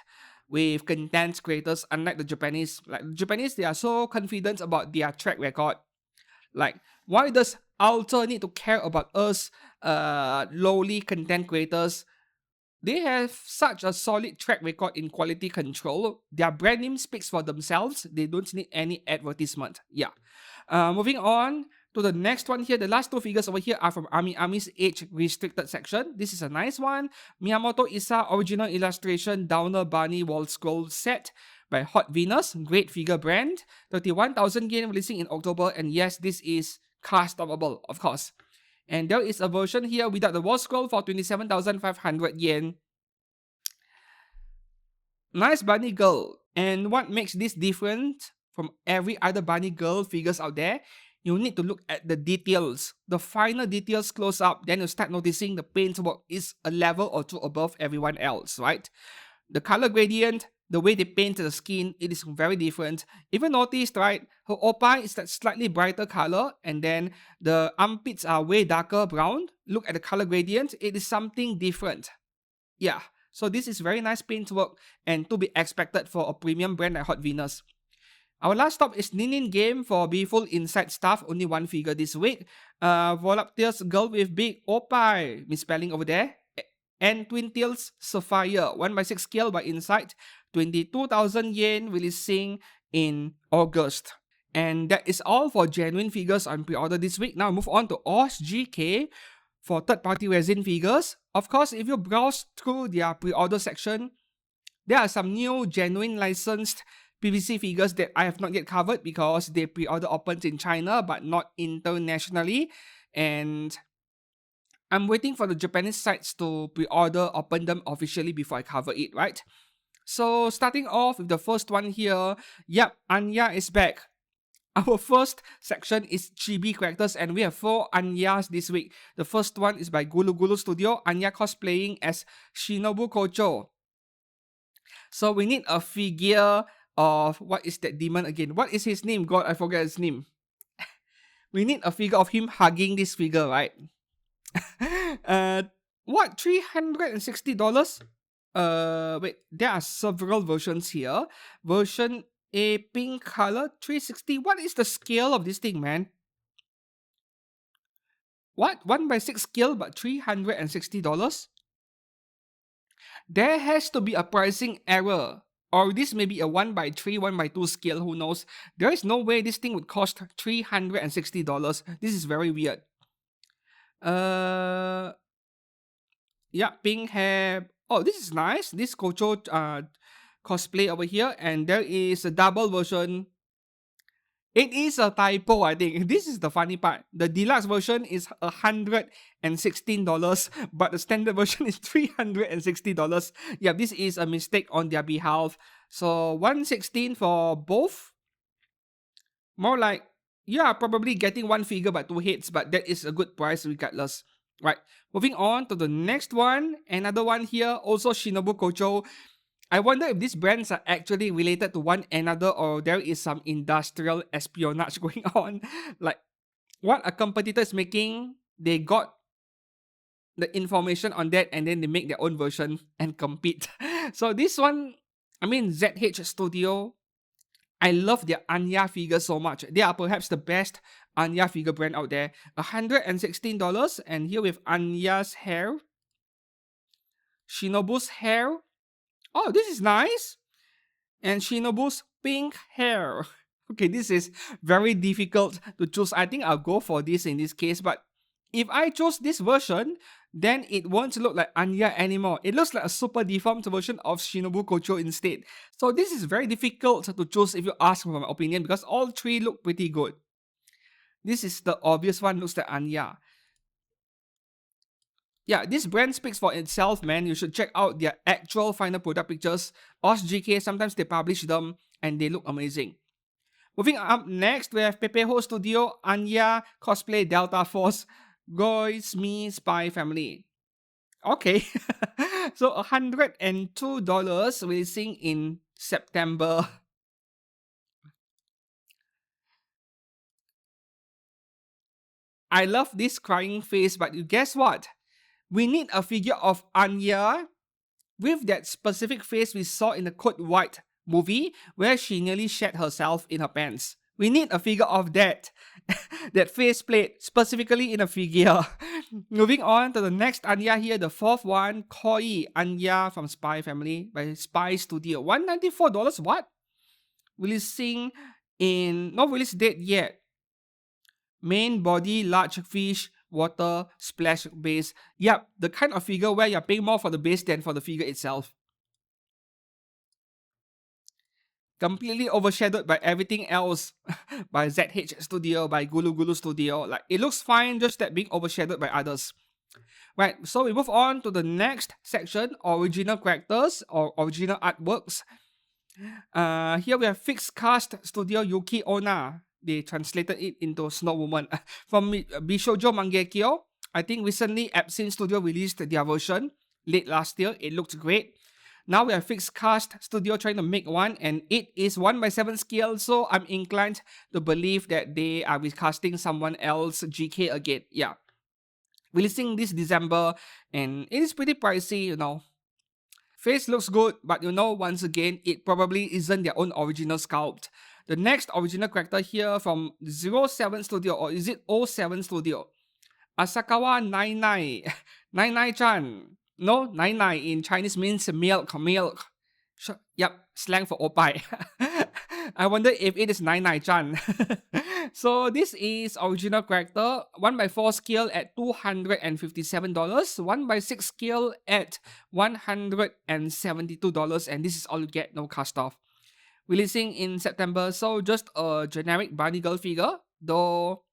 with content creators, unlike the Japanese. Like the Japanese, they are so confident about their track record. Like, why does Alter need to care about us, lowly content creators? They have such a solid track record in quality control. Their brand name speaks for themselves. They don't need any advertisement. Yeah. Moving on to the next one here. The last two figures over here are from Ami's age restricted section. This is a nice one. Miyamoto Isa original illustration Downer Bunny wall scroll set by Hot Venus. Great figure brand. 31,000 yen releasing in October. And yes, this is customable, of course. And there is a version here without the wall scroll for 27,500 yen. Nice bunny girl. And what makes this different from every other bunny girl figures out there? You need to look at the details. The finer details close up, then you start noticing the paintwork is a level or two above everyone else, right? The color gradient, the way they paint the skin, it is very different. If you noticed, right, her oppa is that slightly brighter color, and then the armpits are way darker brown. Look at the color gradient, it is something different. Yeah, so this is very nice paintwork and to be expected for a premium brand like Hot Venus. Our last stop is Ninin Game for Beautiful Inside Stuff. Only one figure this week. Voluptuous girl with big oppa, misspelling over there. And Twin Tails Sapphire, 1/6 scale by Insight, 22,000 yen, releasing in August. And that is all for genuine figures on pre-order this week. Now move on to OSGK for third-party resin figures. Of course, if you browse through their pre-order section, there are some new genuine licensed PVC figures that I have not yet covered because they pre-order opens in China but not internationally. And I'm waiting for the Japanese sites to pre-order open them officially before I cover it, right? So starting off with the first one here, yep, Anya is back. Our first section is chibi characters and we have 4 Anyas this week. The first one is by Gulu Gulu Studio, Anya cosplaying as Shinobu Kocho. So we need a figure of, what is that demon again? What is his name? God, I forget his name. We need a figure of him hugging this figure, right? What, $360? Wait, there are several versions here. Version A, pink color, 360. What is the scale of this thing, man? What? 1/6 scale, but $360? There has to be a pricing error. Or this may be a 1/3, 1/2 scale, who knows? There is no way this thing would cost $360. This is very weird. Yeah, pink hair. Oh, this is nice. This Kocho cosplay over here. And there is a double version. It is a typo, I think. This is the funny part. The deluxe version is $116, but the standard version is $360. Yeah, this is a mistake on their behalf. So 116 for both. More like, yeah, probably getting one figure but 2 hits, but that is a good price regardless. Right, moving on to the next one. Another one here, also Shinobu Kocho. I wonder if these brands are actually related to one another or there is some industrial espionage going on. Like, what a competitor is making, they got the information on that and then they make their own version and compete. So this one, I mean, ZH Studio, I love their Anya figures so much. They are perhaps the best Anya figure brand out there. $116, and here with Anya's hair, Shinobu's hair. Oh, this is nice. And Shinobu's pink hair. Okay, this is very difficult to choose. I think I'll go for this in this case, but if I chose this version, then it won't look like Anya anymore. It looks like a super deformed version of Shinobu Kocho instead. So this is very difficult to choose if you ask for my opinion because all 3 look pretty good. This is the obvious one, looks like Anya. Yeah, this brand speaks for itself, man. You should check out their actual final product pictures. OSGK, sometimes they publish them and they look amazing. Moving up next, we have Pepeho Studio, Anya, Cosplay Delta Force, Goi's Me Spy Family. Okay, so $102 releasing in September. I love this crying face, but you guess what? We need a figure of Anya with that specific face we saw in the Code White movie where she nearly shat herself in her pants. We need a figure of that. That face plate, specifically in a figure. Moving on to the next Anya here, the fourth one, Koi Anya from Spy Family by Spy Studio. $194? What? Releasing in, not release date yet. Main body, large fish, water, splash base. Yep, the kind of figure where you're paying more for the base than for the figure itself. Completely overshadowed by everything else, by ZH Studio, by Gulu Gulu Studio. Like, it looks fine, just that being overshadowed by others. Right, so we move on to the next section, original characters or original artworks. Here we have Fixed Cast Studio Yuki Onna. They translated it into Snow Woman. From Bishoujo Mangekyo, I think recently Epson Studio released their version late last year. It looked great. Now we have Fixed Cast Studio trying to make one, and it is 1/7 scale, so I'm inclined to believe that they are recasting someone else GK again. Yeah. Releasing this December, and it is pretty pricey, you know. Face looks good, but you know, once again, it probably isn't their own original sculpt. The next original character here from 07 Studio, or is it 07 Studio? Asakawa Nai. Nai-chan. No, Nai in Chinese means milk. Yep, slang for opai. I wonder if it is Nai-chan. So this is original character, 1/4 scale at $257, 1/6 scale at $172, and this is all you get, no cast off. Releasing in September, so just a generic bunny girl figure, though.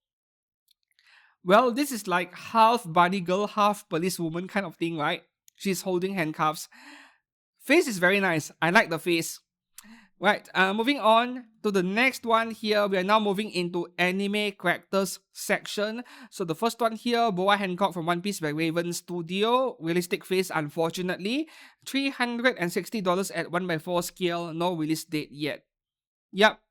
Well, this is like half bunny girl, half police woman kind of thing, right? She's holding handcuffs. Face is very nice. I like the face. Right, moving on to the next one here. We are now moving into anime characters section. So the first one here, Boa Hancock from One Piece by Raven Studio. Realistic face, unfortunately. $360 at 1/4 scale. No release date yet. Yep.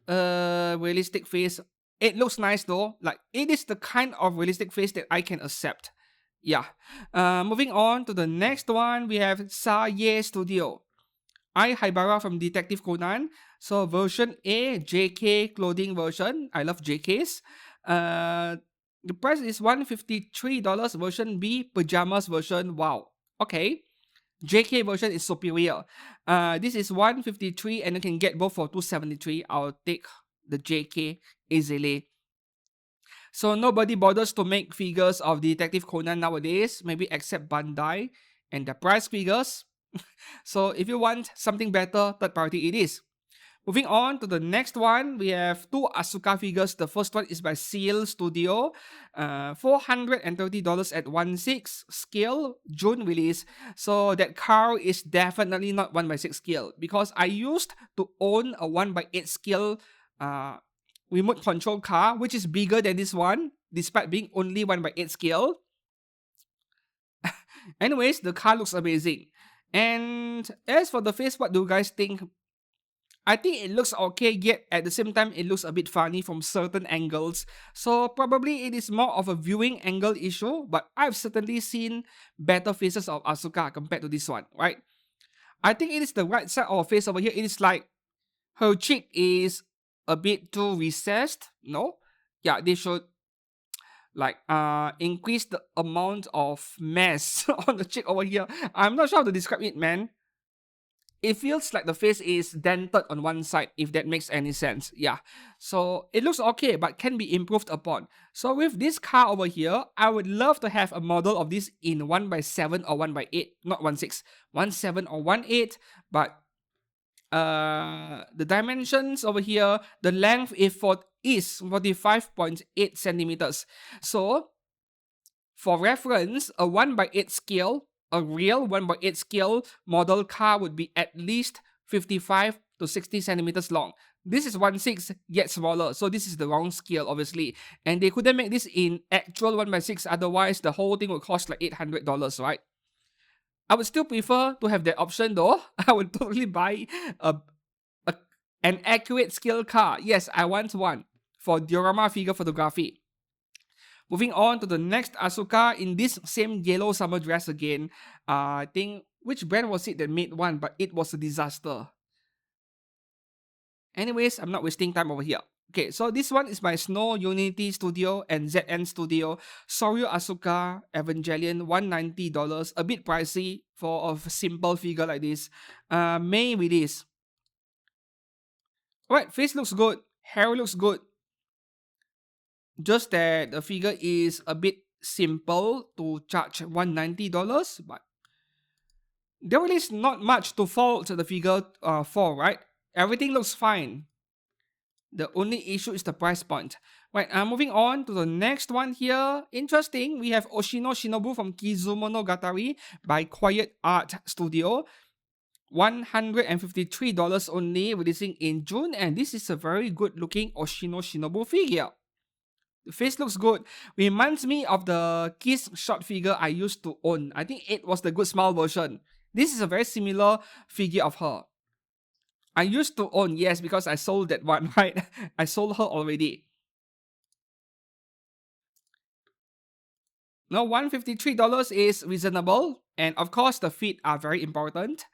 Realistic face. It looks nice though. Like, it is the kind of realistic face that I can accept. Yeah. Moving on to the next one, we have Saye Studio. I Haibara from Detective Conan. So version A, JK clothing version. I love JKs. The price is $153. Version B, pajamas version. Wow. Okay. JK version is superior. This is $153 and you can get both for $273. I'll take the JK easily. So nobody bothers to make figures of Detective Conan nowadays, maybe except Bandai and the price figures. So if you want something better, third party it is. Moving on to the next one, we have two Asuka figures. The first one is by Seal Studio, $430 at 1/6 scale, June release. So that car is definitely not 1/6 scale, because I used to own a 1/8 scale remote control car, which is bigger than this one, despite being only 1/8 scale. Anyways, the car looks amazing. And as for the face, what do you guys think? I think it looks okay, yet at the same time, it looks a bit funny from certain angles. So probably it is more of a viewing angle issue, but I've certainly seen better faces of Asuka compared to this one, right? I think it is the right side of her face over here. It is like her cheek is a bit too recessed, no? Yeah, they should like increase the amount of mass on the cheek over here. I'm not sure how to describe it, man. It feels like the face is dented on one side, if that makes any sense. Yeah, so it looks okay, but can be improved upon. So with this car over here, I would love to have a model of this in 1/7 or 1/8, not 1/6, 1/7 or 1/8, but the dimensions over here, the length is 45.8 centimeters. So for reference, a 1/8 scale, a real 1/8 scale model car would be at least 55 to 60 centimeters long. This is 1/6, yet smaller, so this is the wrong scale, obviously. And they couldn't make this in actual 1/6, otherwise the whole thing would cost like $800, right? I would still prefer to have that option though. I would totally buy an accurate scale car. Yes, I want one for diorama figure photography. Moving on to the next Asuka in this same yellow summer dress again. I think, which brand was it that made one, but it was a disaster. Anyways, I'm not wasting time over here. Okay, so this one is by Snow Unity Studio and ZN Studio. Soryu Asuka Evangelion, $190. A bit pricey for a simple figure like this. May release. Alright, face looks good. Hair looks good. Just that the figure is a bit simple to charge $190, but there really is not much to fault the figure for, right? Everything looks fine. The only issue is the price point. Right, moving on to the next one here. Interesting, we have Oshino Shinobu from Kizumonogatari by Quiet Art Studio. $153 only, releasing in June, and this is a very good looking Oshino Shinobu figure. The face looks good. Reminds me of the Kiss short figure I used to own. I think it was the Good Smile version. This is a very similar figure of her. I used to own, yes, because I sold that one, right? I sold her already. Now, $153 is reasonable, and of course, the feet are very important.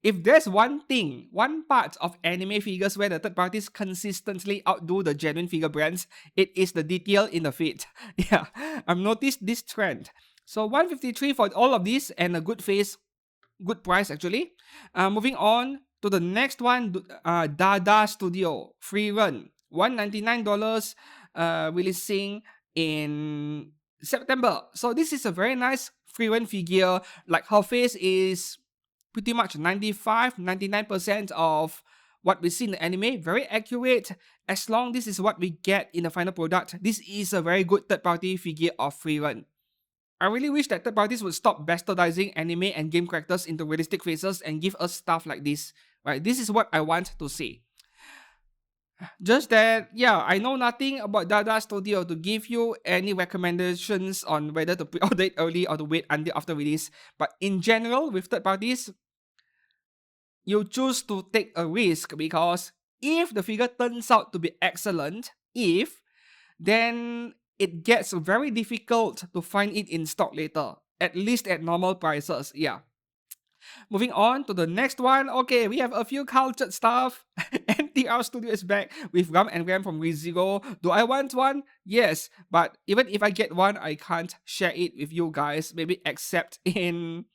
If there's one thing, one part of anime figures where the third parties consistently outdo the genuine figure brands, it is the detail in the feet. Yeah, I've noticed this trend. So $153 for all of these and a good face, good price actually. Moving on to the next one, Dada Studio, free run, $199, releasing in September. So this is a very nice free run figure. Like her face is pretty much 95-99% of what we see in the anime. Very accurate. As long this is what we get in the final product, this is a very good third party figure of free run. I really wish that third parties would stop bastardizing anime and game characters into realistic faces and give us stuff like this. Right? This is what I want to see. Just that, yeah, I know nothing about Dada Studio to give you any recommendations on whether to pre-order it early or to wait until after release. But in general, with third parties, you choose to take a risk because if the figure turns out to be excellent, then it gets very difficult to find it in stock later, at least at normal prices, yeah. Moving on to the next one. Okay, we have a few cultured stuff. NTR Studio is back with Ram and Ram from ReZero. Do I want one? Yes, but even if I get one, I can't share it with you guys. Maybe except in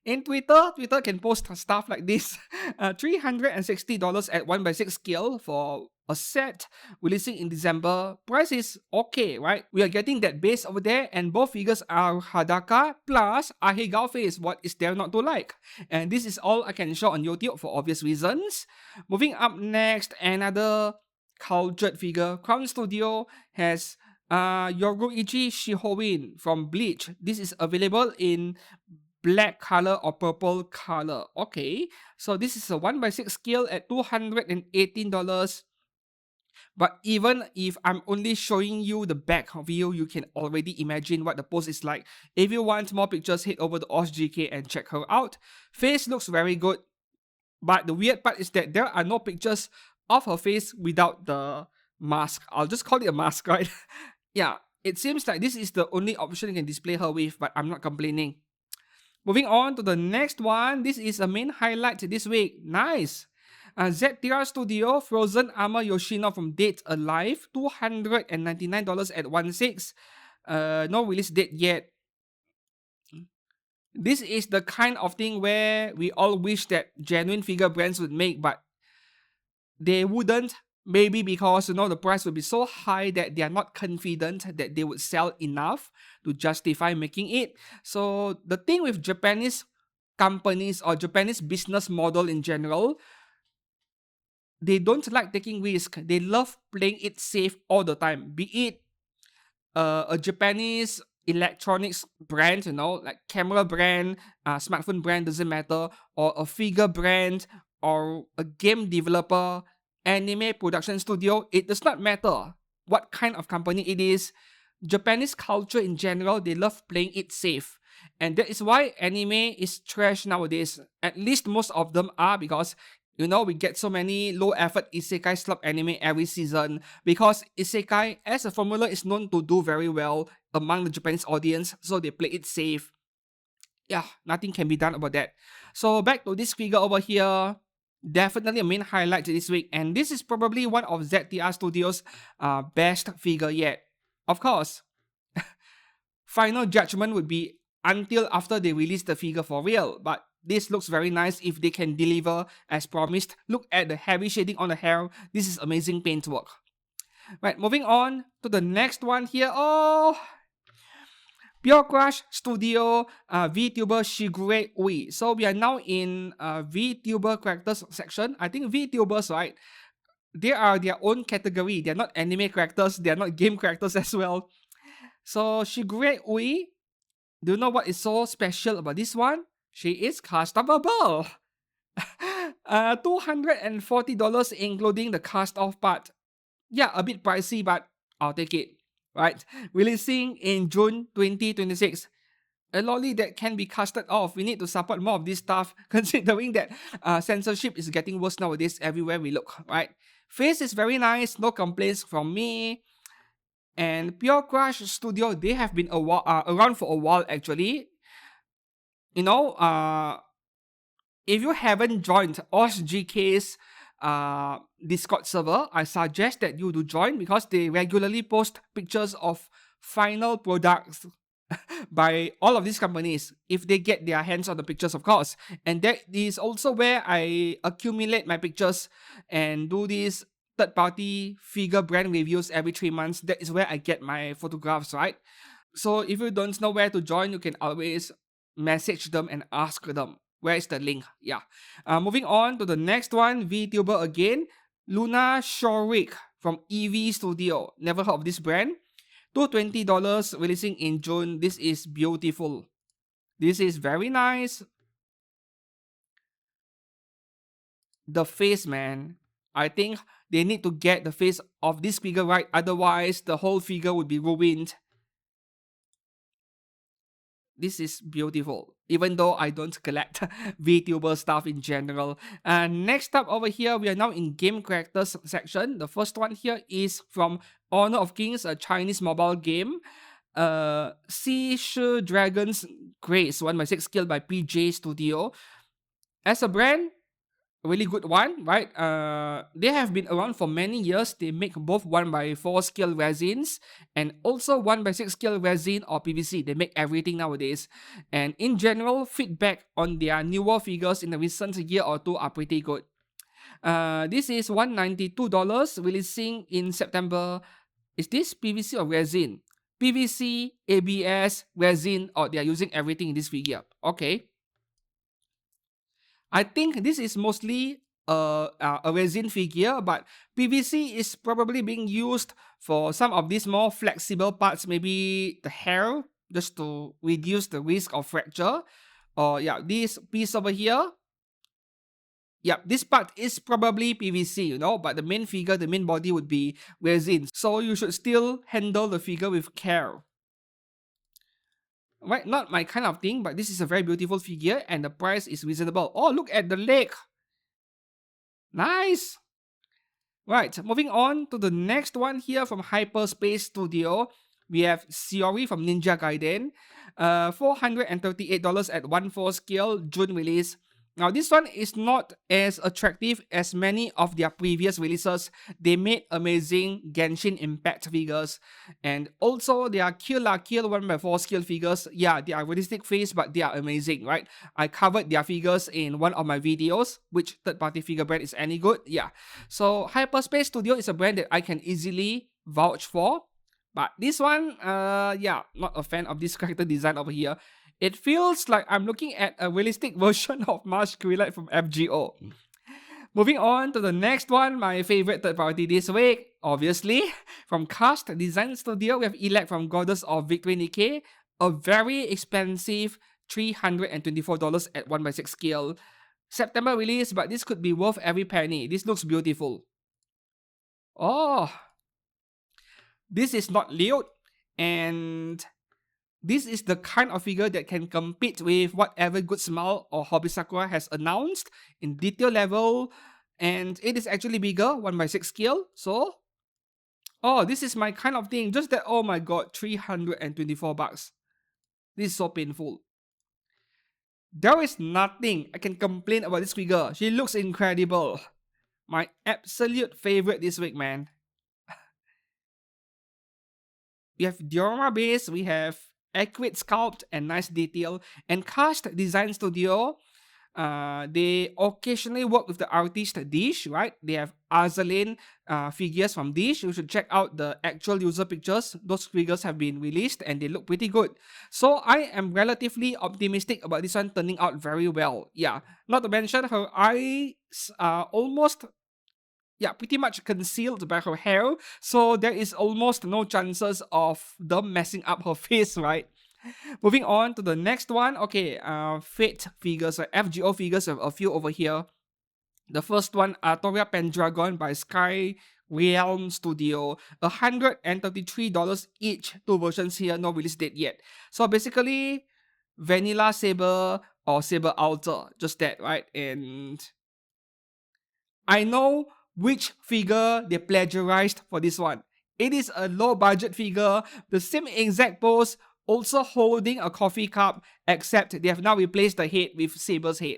Twitter. Twitter can post stuff like this. $360 at 1/6 scale for a set releasing in December. Price is okay, right? We are getting that base over there, and both figures are Hadaka plus Ahegao face. What is there not to like? And this is all I can show on YouTube for obvious reasons. Moving up next, another cultured figure. Crown Studio has Yoruichi Shihoin from Bleach. This is available in black color or purple color. Okay, so this is a 1/6 scale at $218. But even if I'm only showing you the back view, you can already imagine what the pose is like. If you want more pictures, head over to OSGK and check her out. Face looks very good, but the weird part is that there are no pictures of her face without the mask. I'll just call it a mask, right? Yeah, it seems like this is the only option you can display her with, but I'm not complaining. Moving on to the next one. This is a main highlight this week. Nice. ZTR Studio Frozen Armor Yoshino from Dead Alive. $299 at 1/6. No release date yet. This is the kind of thing where we all wish that genuine figure brands would make, but they wouldn't. Maybe because, the price would be so high that they are not confident that they would sell enough to justify making it. So the thing with Japanese companies or Japanese business model in general, they don't like taking risk. They love playing it safe all the time. Be it a Japanese electronics brand, like camera brand, smartphone brand, doesn't matter, or a figure brand, or a game developer, anime production studio, it does not matter what kind of company it is. Japanese culture in general, they love playing it safe. And that is why anime is trash nowadays. At least most of them are, because You know, we get so many low effort isekai slap anime every season because isekai as a formula is known to do very well among the Japanese audience, so they play it safe. Yeah, nothing can be done about that. So back to this figure over here. Definitely a main highlight this week, and this is probably one of ZTR Studios' best figure yet. Of course, final judgment would be until after they release the figure for real, but this looks very nice if they can deliver as promised. Look at the heavy shading on the hair. This is amazing paintwork. Right, moving on to the next one here. Oh, Pure Crush Studio VTuber Shigure Ui. So we are now in VTuber characters section. I think VTubers, right? They are their own category. They're not anime characters. They're not game characters as well. So Shigure Ui, do you know what is so special about this one? She is customable. $240 including the cast off part. Yeah, a bit pricey, but I'll take it. Right? Releasing in June 2026. A lolly that can be casted off. We need to support more of this stuff, considering that censorship is getting worse nowadays everywhere we look, right? Face is very nice, no complaints from me. And Pure Crush Studio, they have been around for a while actually. You know, if you haven't joined OSGK's Discord server, I suggest that you do join because they regularly post pictures of final products by all of these companies if they get their hands on the pictures, of course. And that is also where I accumulate my pictures and do these third-party figure brand reviews every 3 months. That is where I get my photographs, right? So if you don't know where to join, you can always message them and ask them. Where is the link? Yeah. Moving on to the next one, VTuber again. Luna Shorik from EV Studio. Never heard of this brand. $220 releasing in June. This is beautiful. This is very nice. The face, man. I think they need to get the face of this figure right. Otherwise, the whole figure would be ruined. This is beautiful, even though I don't collect VTuber stuff in general. Next up over here, we are now in game characters section. The first one here is from Honor of Kings, a Chinese mobile game. Sea Shi Dragon's Grace, 1x6 skill by PJ Studio. As a brand, really good one, right? They have been around for many years. They make both 1x4 scale resins and also 1x6 scale resin or PVC. They make everything nowadays. And in general, feedback on their newer figures in the recent year or two are pretty good. This is $192, releasing in September. Is this PVC or resin? PVC, ABS, resin, or they are using everything in this figure. Okay. I think this is mostly a resin figure, but PVC is probably being used for some of these more flexible parts, maybe the hair, just to reduce the risk of fracture. Or yeah, this piece over here. Yeah, this part is probably PVC, you know, but the main figure, the main body would be resin. So you should still handle the figure with care. Right, not my kind of thing, but this is a very beautiful figure and the price is reasonable. Oh, look at the leg. Nice. Right, moving on to the next one here from Hyperspace Studio. We have Shiori from Ninja Gaiden. $438 at 1/4 scale, June release. Now, this one is not as attractive as many of their previous releases. They made amazing Genshin Impact figures. And also, their Kill La Kill 1x4 scale figures. Yeah, they are realistic face, but they are amazing, right? I covered their figures in one of my videos. Which third-party figure brand is any good? Yeah. So, Hyperspace Studio is a brand that I can easily vouch for. But this one, yeah, not a fan of this character design over here. It feels like I'm looking at a realistic version of Marsh Kaleid from FGO. Moving on to the next one, my favorite third party this week, obviously. From Cast Design Studio, we have Ilya from Goddess of Victory Nikkei. A very expensive $324 at 1x6 scale. September release, but this could be worth every penny. This looks beautiful. Oh, this is not Liut, and This is the kind of figure that can compete with whatever Good Smile or Hobby Sakura has announced in detail level, and it is actually bigger, 1/6 scale. So, oh, this is my kind of thing. Just that, oh my god, $324. This is so painful. There is nothing I can complain about this figure. She looks incredible. My absolute favorite this week, man. We have diorama base, we have accurate sculpt and nice detail, and Cast Design Studio. They occasionally work with the artist Dish, right? They have Azur figures from Dish. You should check out the actual user pictures. Those figures have been released and they look pretty good. So I am relatively optimistic about this one turning out very well. Yeah, not to mention her eyes are almost pretty much concealed by her hair, so there is almost no chances of them messing up her face, right? Moving on to the next one. Okay, Fate figures, FGO figures, have a few over here. The first one, Artoria Pendragon by Sky Realm Studio, $133 each. Two versions here, no release date yet. So basically, Vanilla Saber or Saber Alter, just that, right? And I know which figure they plagiarized for this one. It is a low budget figure, the same exact pose, also holding a coffee cup, except they have now replaced the head with Saber's head.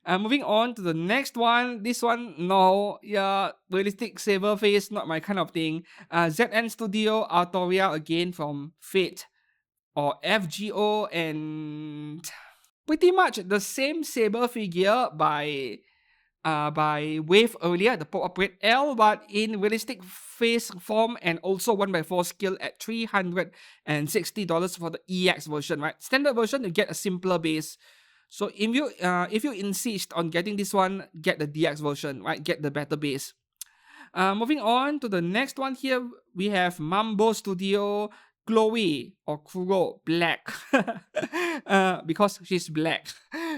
Moving on to the next one. This one, no, yeah, realistic Saber face, not my kind of thing. ZN Studio Artoria again from Fate or FGO, and pretty much the same Saber figure by Wave earlier, the pop-up Red L, but in realistic face form and also 1/4 scale at $360 for the EX version, right? Standard version, you get a simpler base. So if you insist on getting this one, get the DX version, right? Get the better base. Moving on to the next one here, we have Mambo Studio Chloe or Kuro Black because she's black.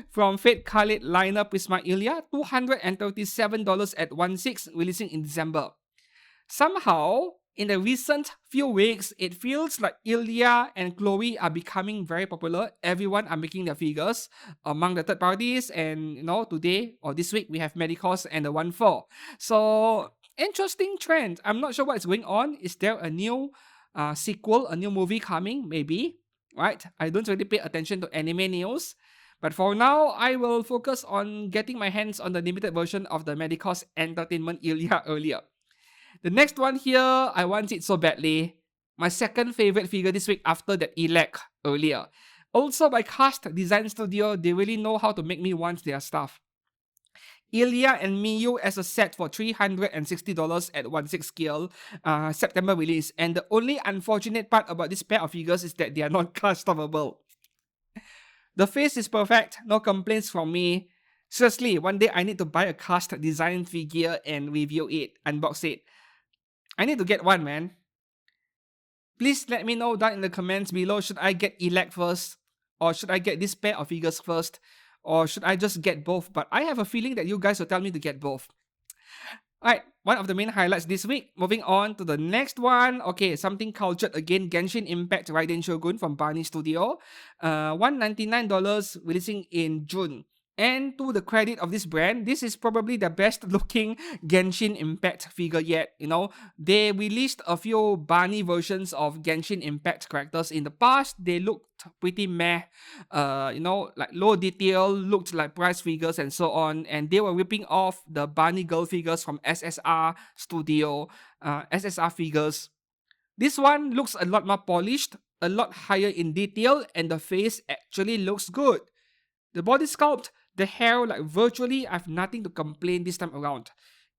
From Fate Kaleid liner Prisma Ilya, $237 at 1/6, releasing in December. Somehow, in the recent few weeks, it feels like Ilya and Chloe are becoming very popular. Everyone are making their figures among the third parties, and today or this week we have Medicos and the 1/4. So interesting trend. I'm not sure what's going on. Is there a new sequel, a new movie coming? Maybe, right? I don't really pay attention to anime news. But for now, I will focus on getting my hands on the limited version of the Medicos Entertainment Ilya earlier. The next one here, I want it so badly. My second favorite figure this week after that Elec earlier. Also by Cast Design Studio, they really know how to make me want their stuff. Ilya and Miyu as a set for $360 at 1/6 scale, September release. And the only unfortunate part about this pair of figures is that they are not customable. The face is perfect, no complaints from me. Seriously, one day I need to buy a cast design figure and review it, unbox it. I need to get one, man. Please let me know down in the comments below, should I get Elec first? Or should I get this pair of figures first? Or should I just get both? But I have a feeling that you guys will tell me to get both. Alright, one of the main highlights this week. Moving on to the next one. Okay, something cultured again. Genshin Impact Raiden Shogun from Barney Studio. $199, releasing in June. And to the credit of this brand, this is probably the best looking Genshin Impact figure yet. They released a few Barney versions of Genshin Impact characters in the past. They looked pretty meh, like low detail, looked like price figures and so on. And they were ripping off the Barney girl figures from SSR Studio, SSR figures. This one looks a lot more polished, a lot higher in detail, and the face actually looks good. The body sculpt, the hair, like virtually I have nothing to complain this time around.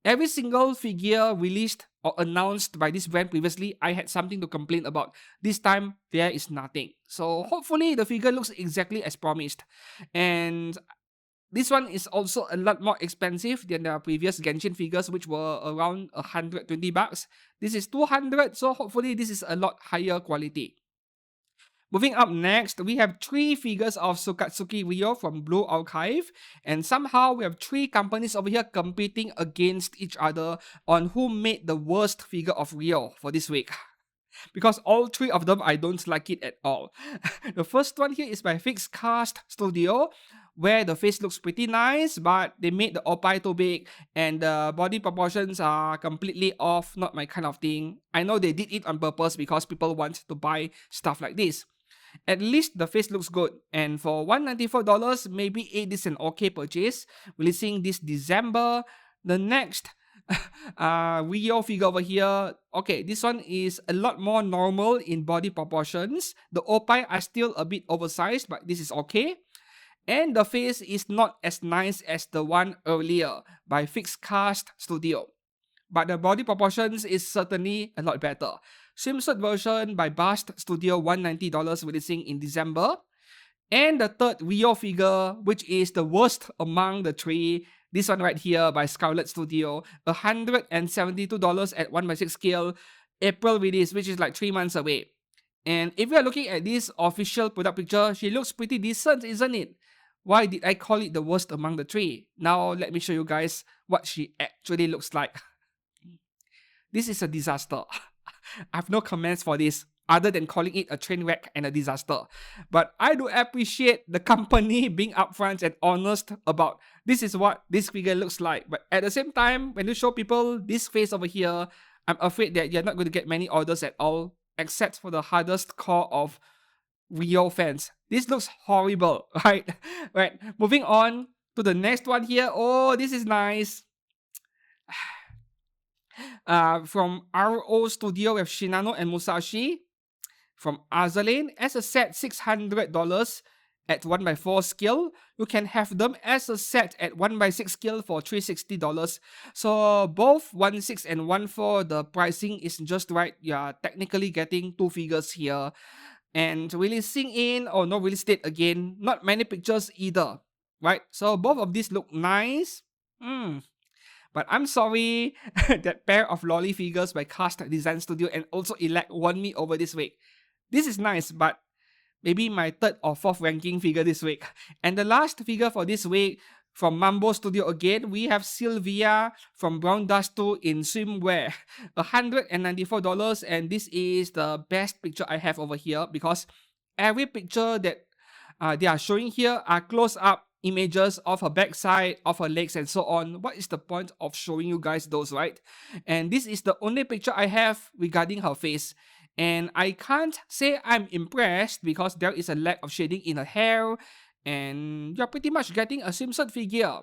Every single figure released or announced by this brand previously, I had something to complain about. This time, there is nothing. So hopefully the figure looks exactly as promised. And this one is also a lot more expensive than the previous Genshin figures, which were around $120. This is $200, so hopefully this is a lot higher quality. Moving up next, we have 3 figures of Sukatsuki Ryo from Blue Archive, and somehow we have 3 companies over here competing against each other on who made the worst figure of Ryo for this week. because all three of them I don't like it at all. The first one here is by Fixed Cast Studio, where the face looks pretty nice, but they made the oppai too big and the body proportions are completely off, not my kind of thing. I know they did it on purpose because people want to buy stuff like this. At least the face looks good, and for $194, maybe it is an okay purchase. Releasing this December. The next Rio figure over here. Okay, this one is a lot more normal in body proportions. The oppai are still a bit oversized, but this is okay. And the face is not as nice as the one earlier by Fixed Cast Studio, but the body proportions is certainly a lot better. Swimsuit version by Bast Studio, $190, releasing in December. And the third Rio figure, which is the worst among the three, this one right here by Scarlet Studio, $172 at 1/6 scale, April release, which is like 3 months away. And if you are looking at this official product picture, she looks pretty decent, isn't it? Why did I call it the worst among the three? Now let me show you guys what she actually looks like. This is a disaster. I have no comments for this other than calling it a train wreck and a disaster. But I do appreciate the company being upfront and honest about this is what this figure looks like. But at the same time, when you show people this face over here, I'm afraid that you're not going to get many orders at all, except for the hardest core of Rio fans. This looks horrible, right? Right. Moving on to the next one here. Oh, this is nice. From RO Studio with Shinano and Musashi. From Azur as a set, $600 at 1/4 scale. You can have them as a set at 1/6 scale for $360. So both 1/6 and 1/4, the pricing is just right. You're technically getting two figures here. And releasing in, oh no, release date again, not many pictures either, right? So both of these look nice. But I'm sorry, that pair of lolly figures by Cast Design Studio and also Elect won me over this week. This is nice, but maybe my third or fourth ranking figure this week. And the last figure for this week, from Mambo Studio again, we have Sylvia from Brown Dust 2 in swimwear, $194, and this is the best picture I have over here because every picture that they are showing here are close-up images of her backside, of her legs, and so on. What is the point of showing you guys those, right? And this is the only picture I have regarding her face. And I can't say I'm impressed because there is a lack of shading in her hair, and you're pretty much getting a swimsuit figure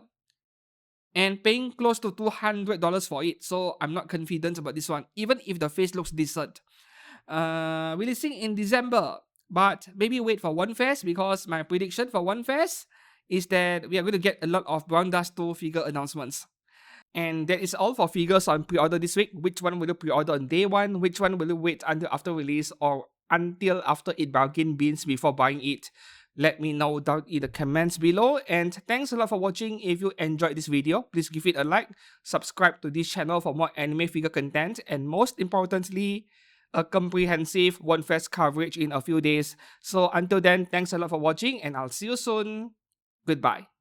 and paying close to $200 for it. So I'm not confident about this one, even if the face looks decent. Releasing in December, but maybe wait for One Fest because my prediction for One Fest is that we are going to get a lot of Brown Dust 2 figure announcements. And that is all for figures on pre-order this week. Which one will you pre-order on day one? Which one will you wait until after release or until after it bargain bins before buying it? Let me know down in the comments below. And thanks a lot for watching. If you enjoyed this video, please give it a like, subscribe to this channel for more anime figure content, and most importantly, a comprehensive One Fest coverage in a few days. So until then, thanks a lot for watching and I'll see you soon. Goodbye.